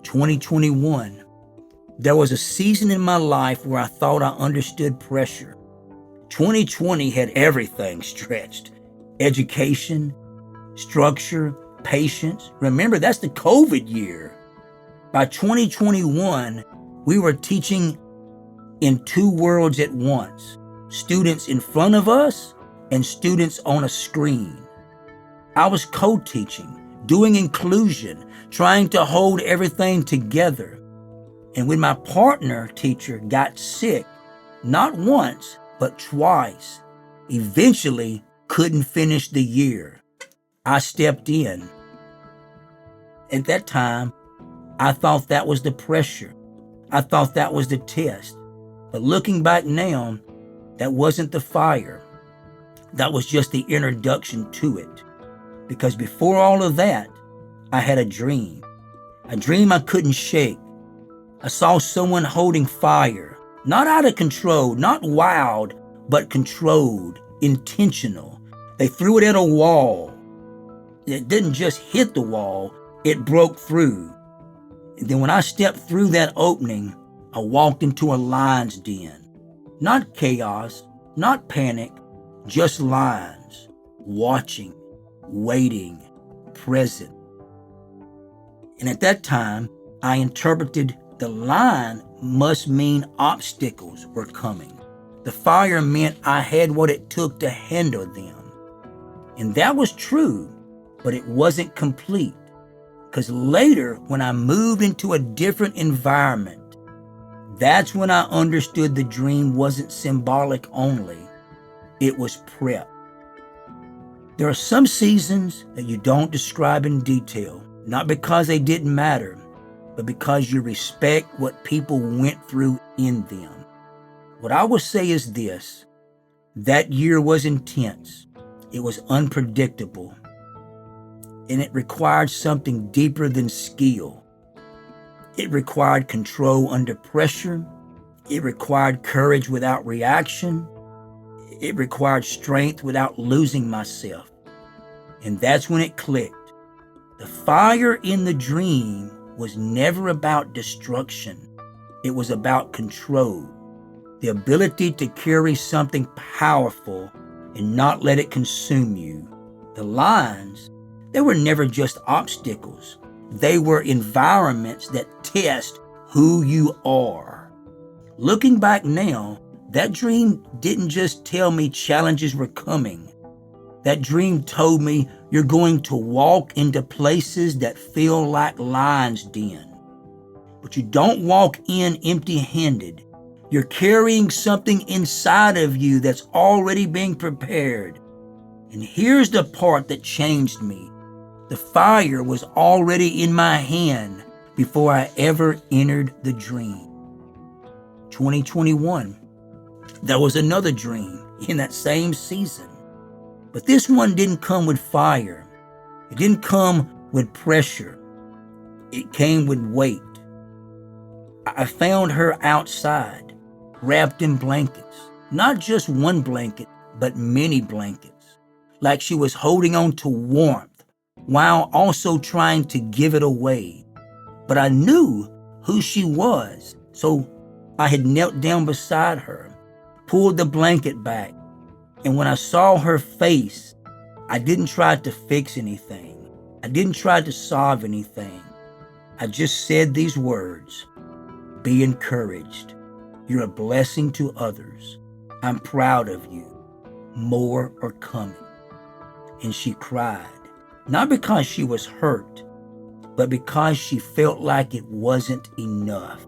2021, there was a season in my life where I thought I understood pressure. 2020 had everything stretched. Education, structure, patience. Remember, that's the COVID year. By 2021, we were teaching in two worlds at once. Students in front of us and students on a screen. I was co-teaching, doing inclusion, trying to hold everything together. And when my partner teacher got sick, not once, but twice, eventually couldn't finish the year, I stepped in. At that time, I thought that was the pressure. I thought that was the test. But looking back now, that wasn't the fire. That was just the introduction to it. Because before all of that, I had a dream I couldn't shake. I saw someone holding fire, not out of control, not wild, but controlled, intentional. They threw it at a wall. It didn't just hit the wall, it broke through. And then when I stepped through that opening, I walked into a lion's den. Not chaos, not panic, just lions, watching, waiting, present. And at that time, I interpreted the lion must mean obstacles were coming. The fire meant I had what it took to handle them. And that was true, but it wasn't complete. Because later, when I moved into a different environment, that's when I understood the dream wasn't symbolic only. It was prep. There are some seasons that you don't describe in detail, not because they didn't matter, but because you respect what people went through in them. What I will say is this: that year was intense. It was unpredictable, and it required something deeper than skill. It required control under pressure. It required courage without reaction. It required strength without losing myself. And that's when it clicked. The fire in the dream was never about destruction. It was about control. The ability to carry something powerful and not let it consume you. The lines, they were never just obstacles. They were environments that test who you are. Looking back now, that dream didn't just tell me challenges were coming. That dream told me you're going to walk into places that feel like lion's den. But you don't walk in empty-handed. You're carrying something inside of you that's already being prepared. And here's the part that changed me. The fire was already in my hand before I ever entered the dream. 2021, there was another dream in that same season. But this one didn't come with fire. It didn't come with pressure. It came with weight. I found her outside, wrapped in blankets. Not just one blanket, but many blankets. Like she was holding on to warmth while also trying to give it away. But I knew who she was, so I had knelt down beside her, pulled the blanket back, and when I saw her face, I didn't try to fix anything. I didn't try to solve anything. I just said these words: be encouraged. You're a blessing to others. I'm proud of you. More are coming. And she cried, not because she was hurt, but because she felt like it wasn't enough.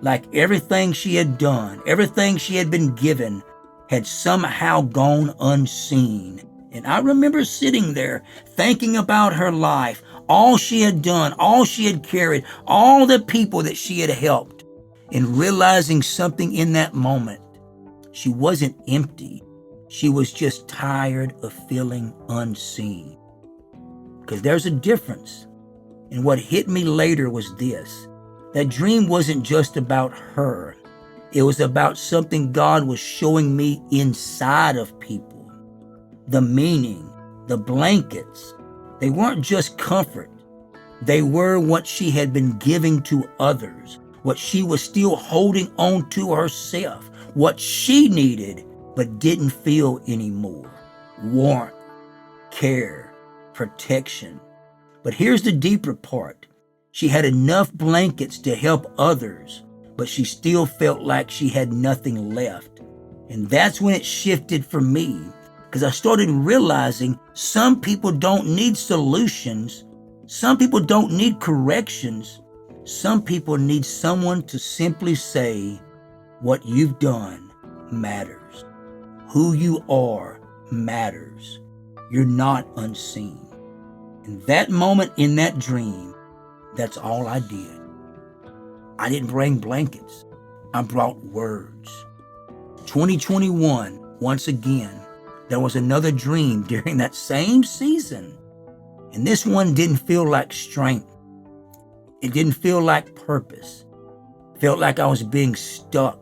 Like everything she had done, everything she had been given, had somehow gone unseen. And I remember sitting there thinking about her life, all she had done, all she had carried, all the people that she had helped, and realizing something in that moment. She wasn't empty. She was just tired of feeling unseen. Because there's a difference. And what hit me later was this: that dream wasn't just about her. It was about something God was showing me inside of people. The meaning, the blankets, they weren't just comfort. They were what she had been giving to others, what she was still holding on to herself, what she needed but didn't feel anymore. Warmth, care, protection. But here's the deeper part. She had enough blankets to help others, but she still felt like she had nothing left. And that's when it shifted for me, because I started realizing some people don't need solutions. Some people don't need corrections. Some people need someone to simply say, what you've done matters. Who you are matters. You're not unseen. In that moment in that dream, that's all I did. I didn't bring blankets. I brought words. 2021, once again, there was another dream during that same season. And this one didn't feel like strength. It didn't feel like purpose. It felt like I was being stuck.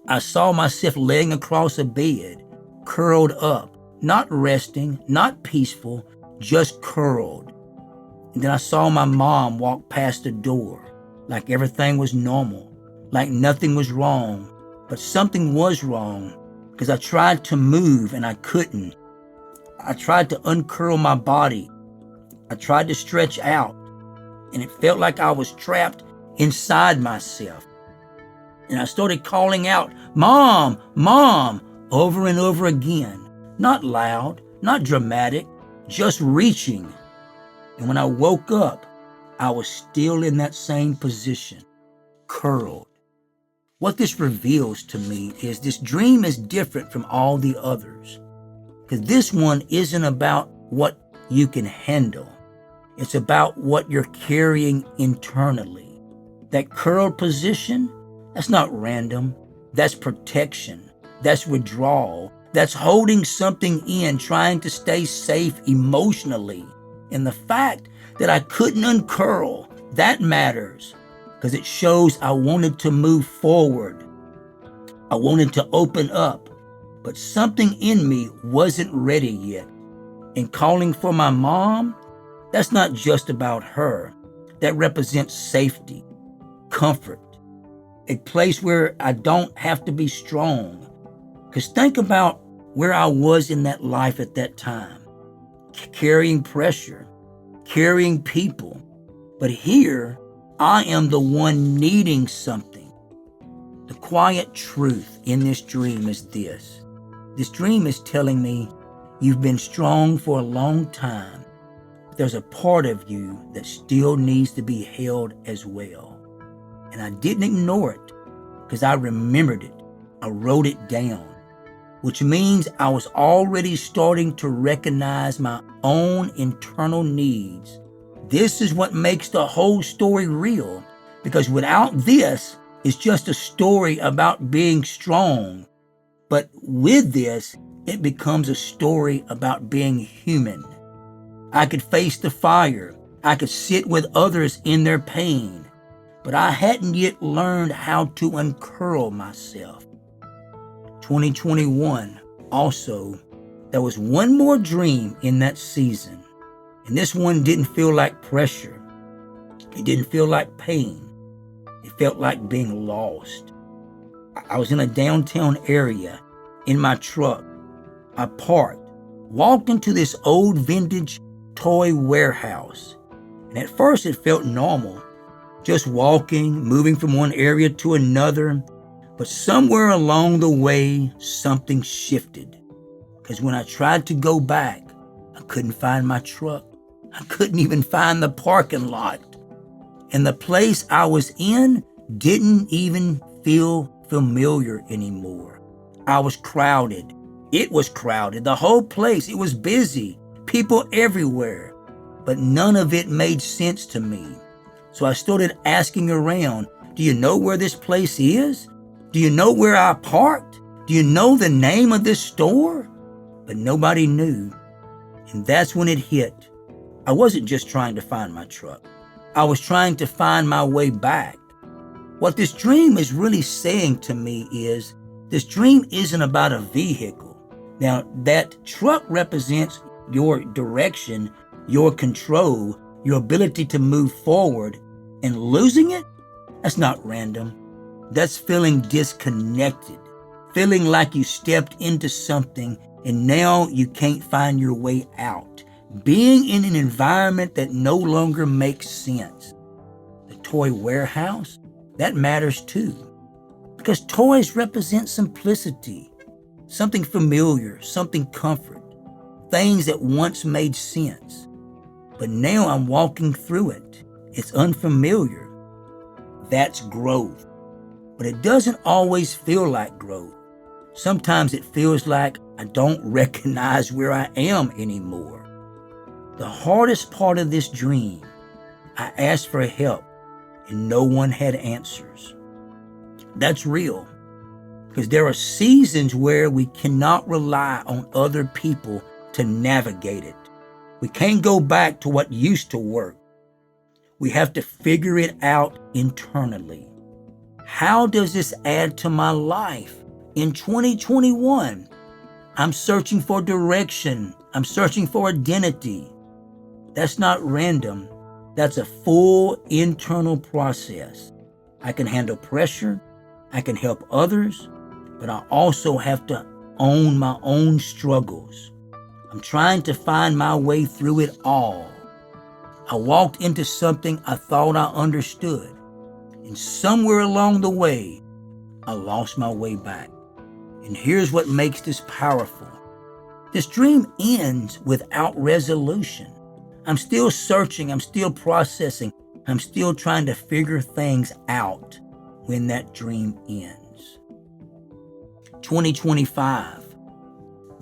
I saw myself laying across a bed, curled up, not resting, not peaceful, just curled. And then I saw my mom walk past the door, like everything was normal, like nothing was wrong. But something was wrong, because I tried to move and I couldn't. I tried to uncurl my body. I tried to stretch out, and it felt like I was trapped inside myself. And I started calling out, "Mom, Mom," over and over again. Not loud, not dramatic, just reaching. And when I woke up, I was still in that same position, curled. What this reveals to me is this dream is different from all the others. Because this one isn't about what you can handle. It's about what you're carrying internally. That curled position, that's not random. That's protection. That's withdrawal. That's holding something in, trying to stay safe emotionally. And the fact that I couldn't uncurl, that matters, because it shows I wanted to move forward. I wanted to open up, but something in me wasn't ready yet. And calling for my mom, that's not just about her. That represents safety, comfort, a place where I don't have to be strong. Because think about where I was in that life at that time, carrying pressure, carrying people. But here, I am the one needing something. The quiet truth in this dream is this. This dream is telling me you've been strong for a long time, but there's a part of you that still needs to be held as well. And I didn't ignore it because I remembered it. I wrote it down, which means I was already starting to recognize my own internal needs. This is what makes the whole story real, because without this, it's just a story about being strong. But with this, it becomes a story about being human. I could face the fire. I could sit with others in their pain. But I hadn't yet learned how to uncurl myself. 2021, also, there was one more dream in that season. And this one didn't feel like pressure. It didn't feel like pain. It felt like being lost. I was in a downtown area in my truck. I parked, walked into this old vintage toy warehouse. And at first it felt normal, just walking, moving from one area to another. But somewhere along the way, something shifted. Because when I tried to go back, I couldn't find my truck. I couldn't even find the parking lot. And the place I was in didn't even feel familiar anymore. I was crowded. It was crowded. The whole place, it was busy. People everywhere. But none of it made sense to me. So I started asking around, do you know where this place is? Do you know where I parked? Do you know the name of this store? But nobody knew. And that's when it hit. I wasn't just trying to find my truck. I was trying to find my way back. What this dream is really saying to me is, this dream isn't about a vehicle. Now, that truck represents your direction, your control, your ability to move forward, and losing it, that's not random. That's feeling disconnected, feeling like you stepped into something and now you can't find your way out. Being in an environment that no longer makes sense. The toy warehouse, that matters too. Because toys represent simplicity, something familiar, something comfort, things that once made sense. But now I'm walking through it. It's unfamiliar. That's growth. But it doesn't always feel like growth. Sometimes it feels like I don't recognize where I am anymore. The hardest part of this dream, I asked for help and no one had answers. That's real, because there are seasons where we cannot rely on other people to navigate it. We can't go back to what used to work. We have to figure it out internally. How does this add to my life? In 2021, I'm searching for direction. I'm searching for identity. That's not random. That's a full internal process. I can handle pressure. I can help others, but I also have to own my own struggles. I'm trying to find my way through it all. I walked into something I thought I understood, and somewhere along the way, I lost my way back. And here's what makes this powerful. This dream ends without resolution. I'm still searching, I'm still processing, I'm still trying to figure things out when that dream ends. 2025.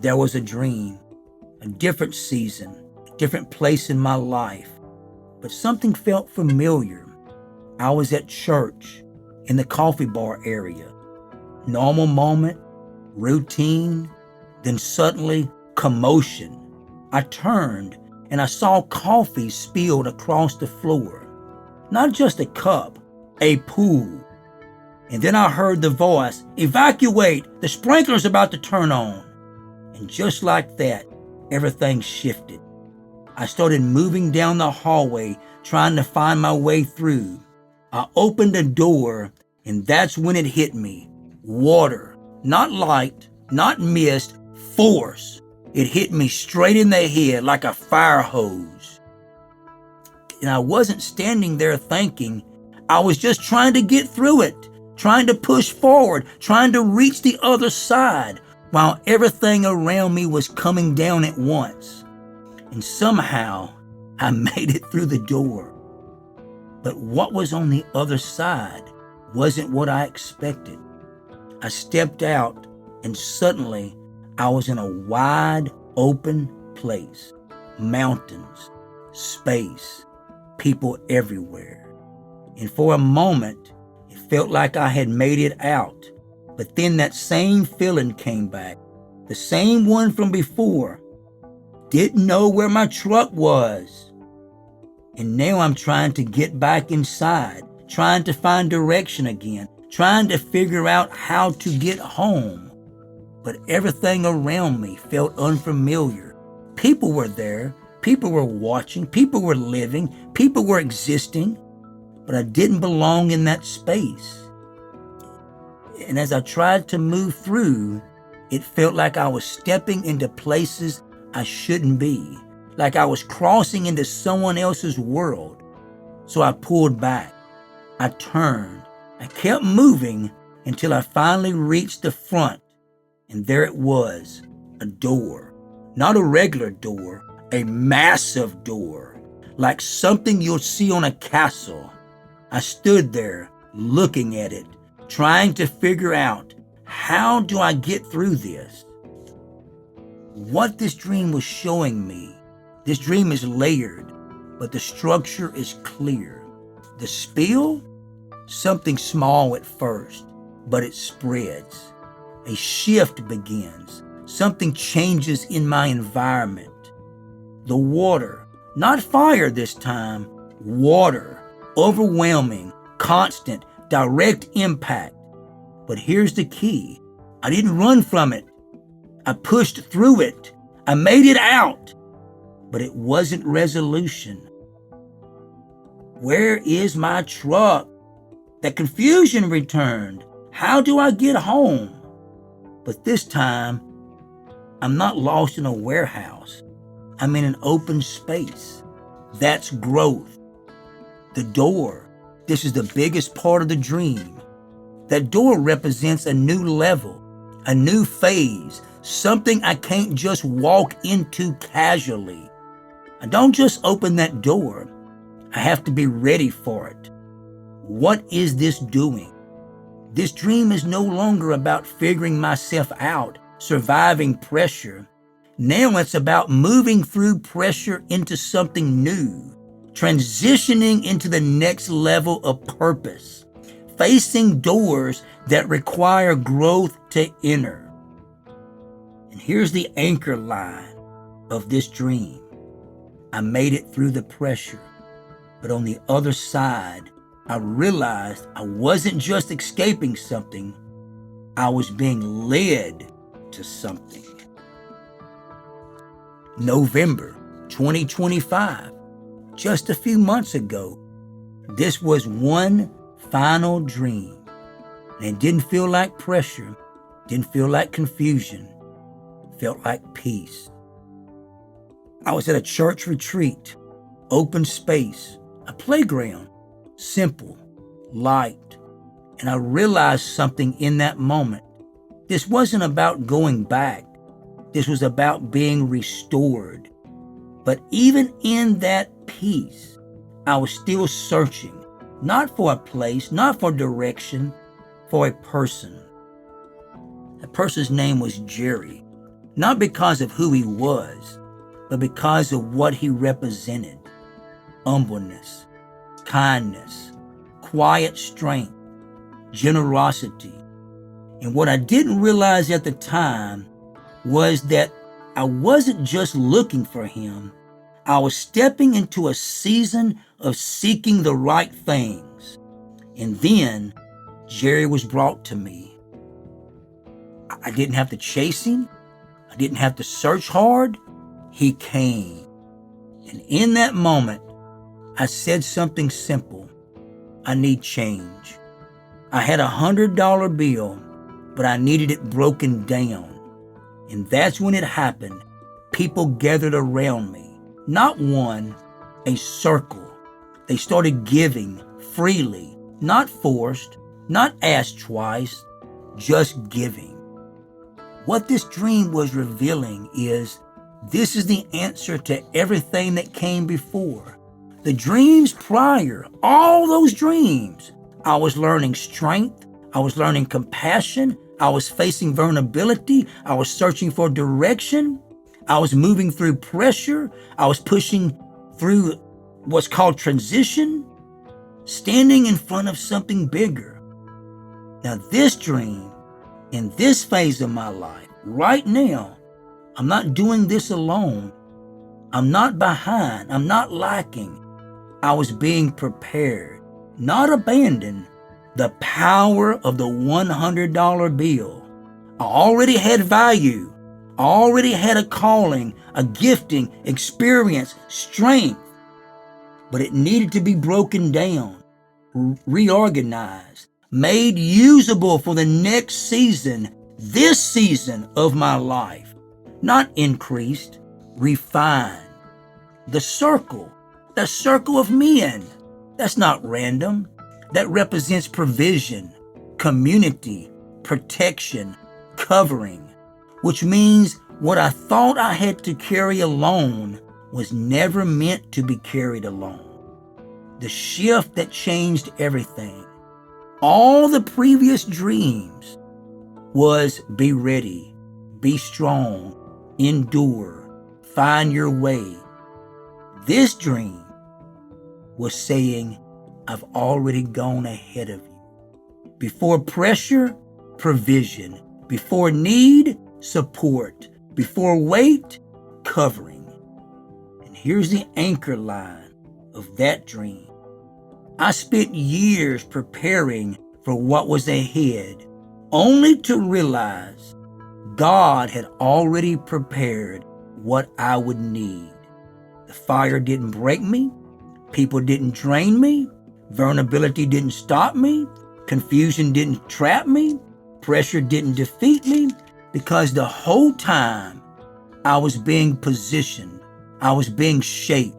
There was a dream, a different season, a different place in my life, but something felt familiar. I was at church, in the coffee bar area. Normal moment, routine, then suddenly commotion. I turned and I saw coffee spilled across the floor. Not just a cup, a pool. And then I heard the voice, "Evacuate, the sprinkler's about to turn on." And just like that, everything shifted. I started moving down the hallway, trying to find my way through. I opened a door, and that's when it hit me. Water, not light, not mist, force. It hit me straight in the head like a fire hose. And I wasn't standing there thinking. I was just trying to get through it, trying to push forward, trying to reach the other side, while everything around me was coming down at once. And somehow, I made it through the door. But what was on the other side wasn't what I expected. I stepped out, and suddenly I was in a wide open place. Mountains, space, people everywhere. And for a moment, it felt like I had made it out. But then that same feeling came back, the same one from before. Didn't know where my truck was. And now I'm trying to get back inside, trying to find direction again, trying to figure out how to get home. But everything around me felt unfamiliar. People were there, people were watching, people were living, people were existing, but I didn't belong in that space. And as I tried to move through, it felt like I was stepping into places I shouldn't be, like I was crossing into someone else's world. So I pulled back. I turned. I kept moving until I finally reached the front. And there it was, a door. Not a regular door, a massive door, like something you'll see on a castle. I stood there looking at it, trying to figure out, how do I get through this? What this dream was showing me, this dream is layered, but the structure is clear. The spill, something small at first, but it spreads. A shift begins. Something changes in my environment. The water, not fire this time, water, overwhelming, constant, direct impact. But here's the key. I didn't run from it. I pushed through it. I made it out. But it wasn't resolution. Where is my truck? The confusion returned. How do I get home? But this time, I'm not lost in a warehouse. I'm in an open space. That's growth. The door, this is the biggest part of the dream. That door represents a new level, a new phase, something I can't just walk into casually. I don't just open that door. I have to be ready for it. What is this doing? This dream is no longer about figuring myself out, surviving pressure. Now it's about moving through pressure into something new, transitioning into the next level of purpose, facing doors that require growth to enter. And here's the anchor line of this dream. I made it through the pressure, but on the other side, I realized I wasn't just escaping something, I was being led to something. November 2025, just a few months ago, this was one final dream. And it didn't feel like pressure, didn't feel like confusion, felt like peace. I was at a church retreat, open space, a playground, simple, light, and I realized something in that moment. This wasn't about going back. This was about being restored. But even in that peace, I was still searching, not for a place, not for direction, for a person. That person's name was Jerry. not because of who he was, but because of what he represented. Humbleness, kindness, quiet strength, generosity. And what I didn't realize at the time was that I wasn't just looking for him. I was stepping into a season of seeking the right things. And then Jerry was brought to me. I didn't have to chase him. I didn't have to search hard. He came. And in that moment, I said something simple. I need change. I had $100 bill, but I needed it broken down. And that's when it happened. People gathered around me. Not one, a circle. They started giving freely, not forced, not asked twice, just giving. What this dream was revealing is this is the answer to everything that came before. The dreams prior, all those dreams, I was learning strength, I was learning compassion, I was facing vulnerability, I was searching for direction, I was moving through pressure, I was pushing through what's called transition, standing in front of something bigger. Now this dream, in this phase of my life, right now, I'm not doing this alone. I'm not behind. I'm not lacking. I was being prepared, not abandoned. The power of the $100 bill. I already had value. I already had a calling, a gifting, experience, strength. But it needed to be broken down, reorganized, made usable for the next season, this season of my life. Not increased, refined. The circle of men. That's not random. That represents provision, community, protection, covering, which means what I thought I had to carry alone was never meant to be carried alone. The shift that changed everything. All the previous dreams was be ready, be strong, endure, find your way. This dream was saying, I've already gone ahead of you. Before pressure, provision. Before need, support. Before weight, covering. And here's the anchor line of that dream. I spent years preparing for what was ahead, only to realize God had already prepared what I would need. The fire didn't break me. People didn't drain me. Vulnerability didn't stop me. Confusion didn't trap me. Pressure didn't defeat me, because the whole time I was being positioned. I was being shaped.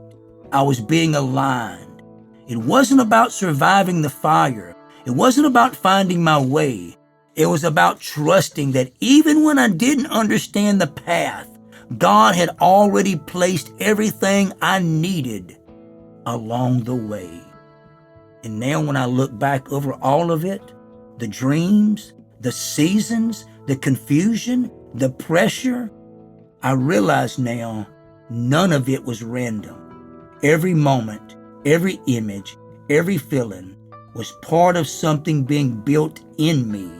I was being aligned. It wasn't about surviving the fire. It wasn't about finding my way. It was about trusting that even when I didn't understand the path, God had already placed everything I needed along the way. And now when I look back over all of it, the dreams, the seasons, the confusion, the pressure, I realize now none of it was random. Every moment, every image, every feeling was part of something being built in me.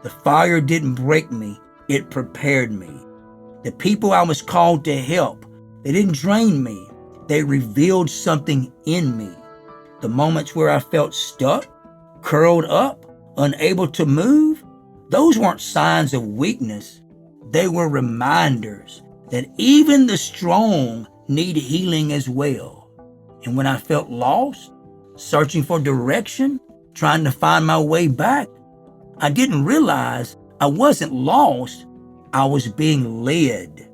The fire didn't break me, it prepared me. The people I was called to help, they didn't drain me, they revealed something in me. The moments where I felt stuck, curled up, unable to move, those weren't signs of weakness. They were reminders that even the strong need healing as well. And when I felt lost, searching for direction, trying to find my way back, I didn't realize I wasn't lost. I was being led.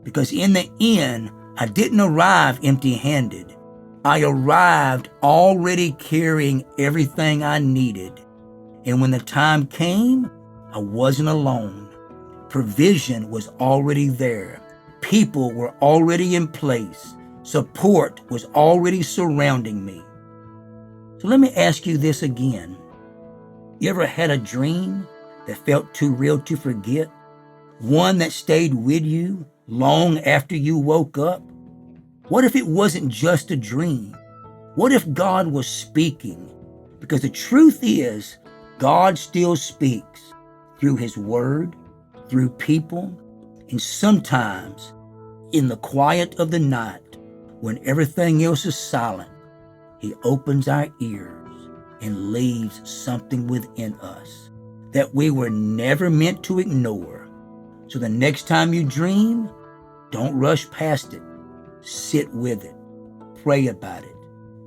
Because in the end, I didn't arrive empty-handed. I arrived already carrying everything I needed. And when the time came, I wasn't alone. Provision was already there. People were already in place. Support was already surrounding me. So let me ask you this again. You ever had a dream that felt too real to forget? One that stayed with you long after you woke up? What if it wasn't just a dream? What if God was speaking? Because the truth is, God still speaks through His Word, through people, and sometimes in the quiet of the night, when everything else is silent, He opens our ears and leaves something within us that we were never meant to ignore. So the next time you dream, don't rush past it. Sit with it. Pray about it.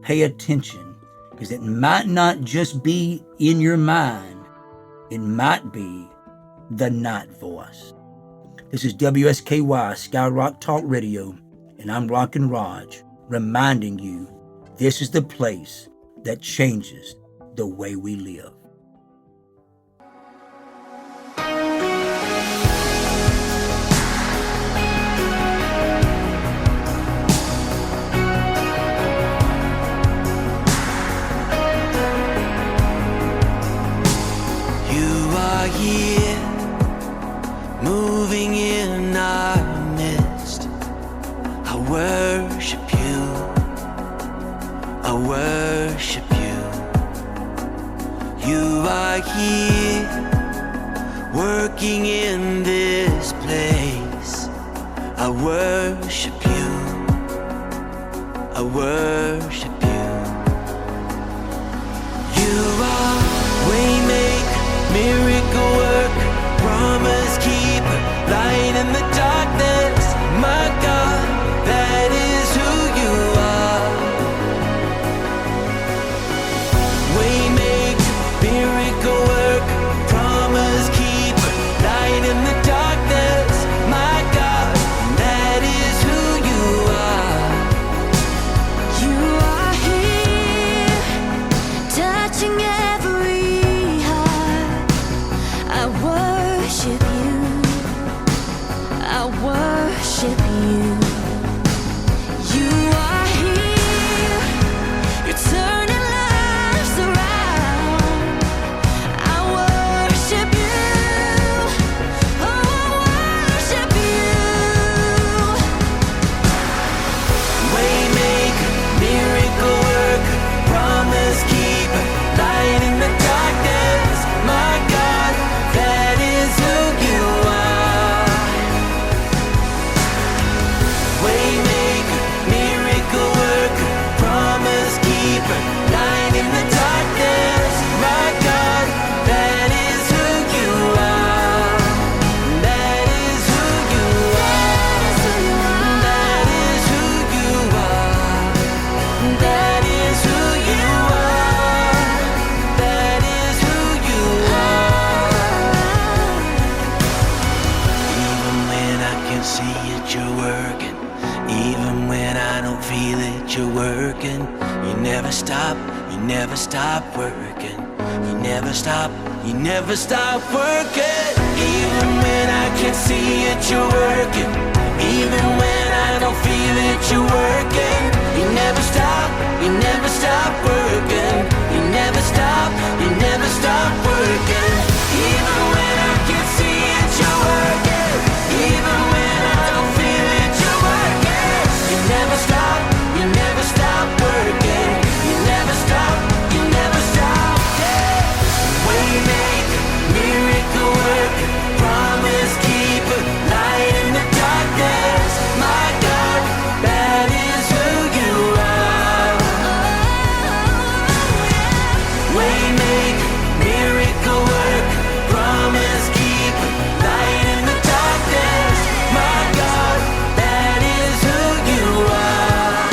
Pay attention, because it might not just be in your mind. It might be the night voice. This is WSKY SkyRock Talk Radio, and I'm Rockin Rog, reminding you this is the place that changes the way we live. Here, moving in our midst, I worship you, I worship you. You are here, working in this place, I worship you, I worship you. You are waymaker, miracle worker, promise keeper, light in the darkness, my God, that is who you are. Waymaker, miracle worker, promise keeper, light in the darkness, my God, that is who you are. You are here, touching every heart. I worship you, I worship you. You are here, you're turning lives around. I worship you, oh I worship you. Waymaker, miracle worker, promise keeper, light in the darkness, my God, that is who you are. Waymaker, miracle worker, promise keeper, light in the darkness, my God, that is who you are. That is who you are. That is who you are. That is who you are. That is who you are. Even when I can see it, you're working. Even when I don't feel it, you're working. You never stop working. You never stop working. Even when I can't see it, you're working. Even when I don't feel it, you're working. You never stop working. You never stop working. Even when I can't see it, you're working. Even when I don't feel it, you're working. You never stop working. You never stop, yeah. Waymaker, miracle worker, promise keeper, light in the darkness, my God, that is who you are. Waymaker, miracle worker, promise keeper, light in the darkness, my God, that is who you are.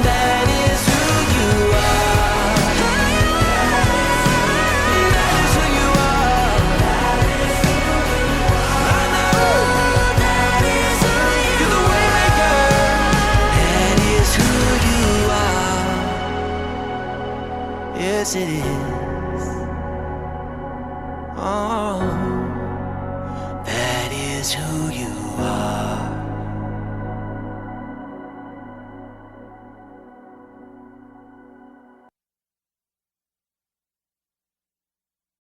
That is who you are. That is who you are. I know. That is who You're the waymaker. That is who you are. Yes, it is. Oh, that is who you are.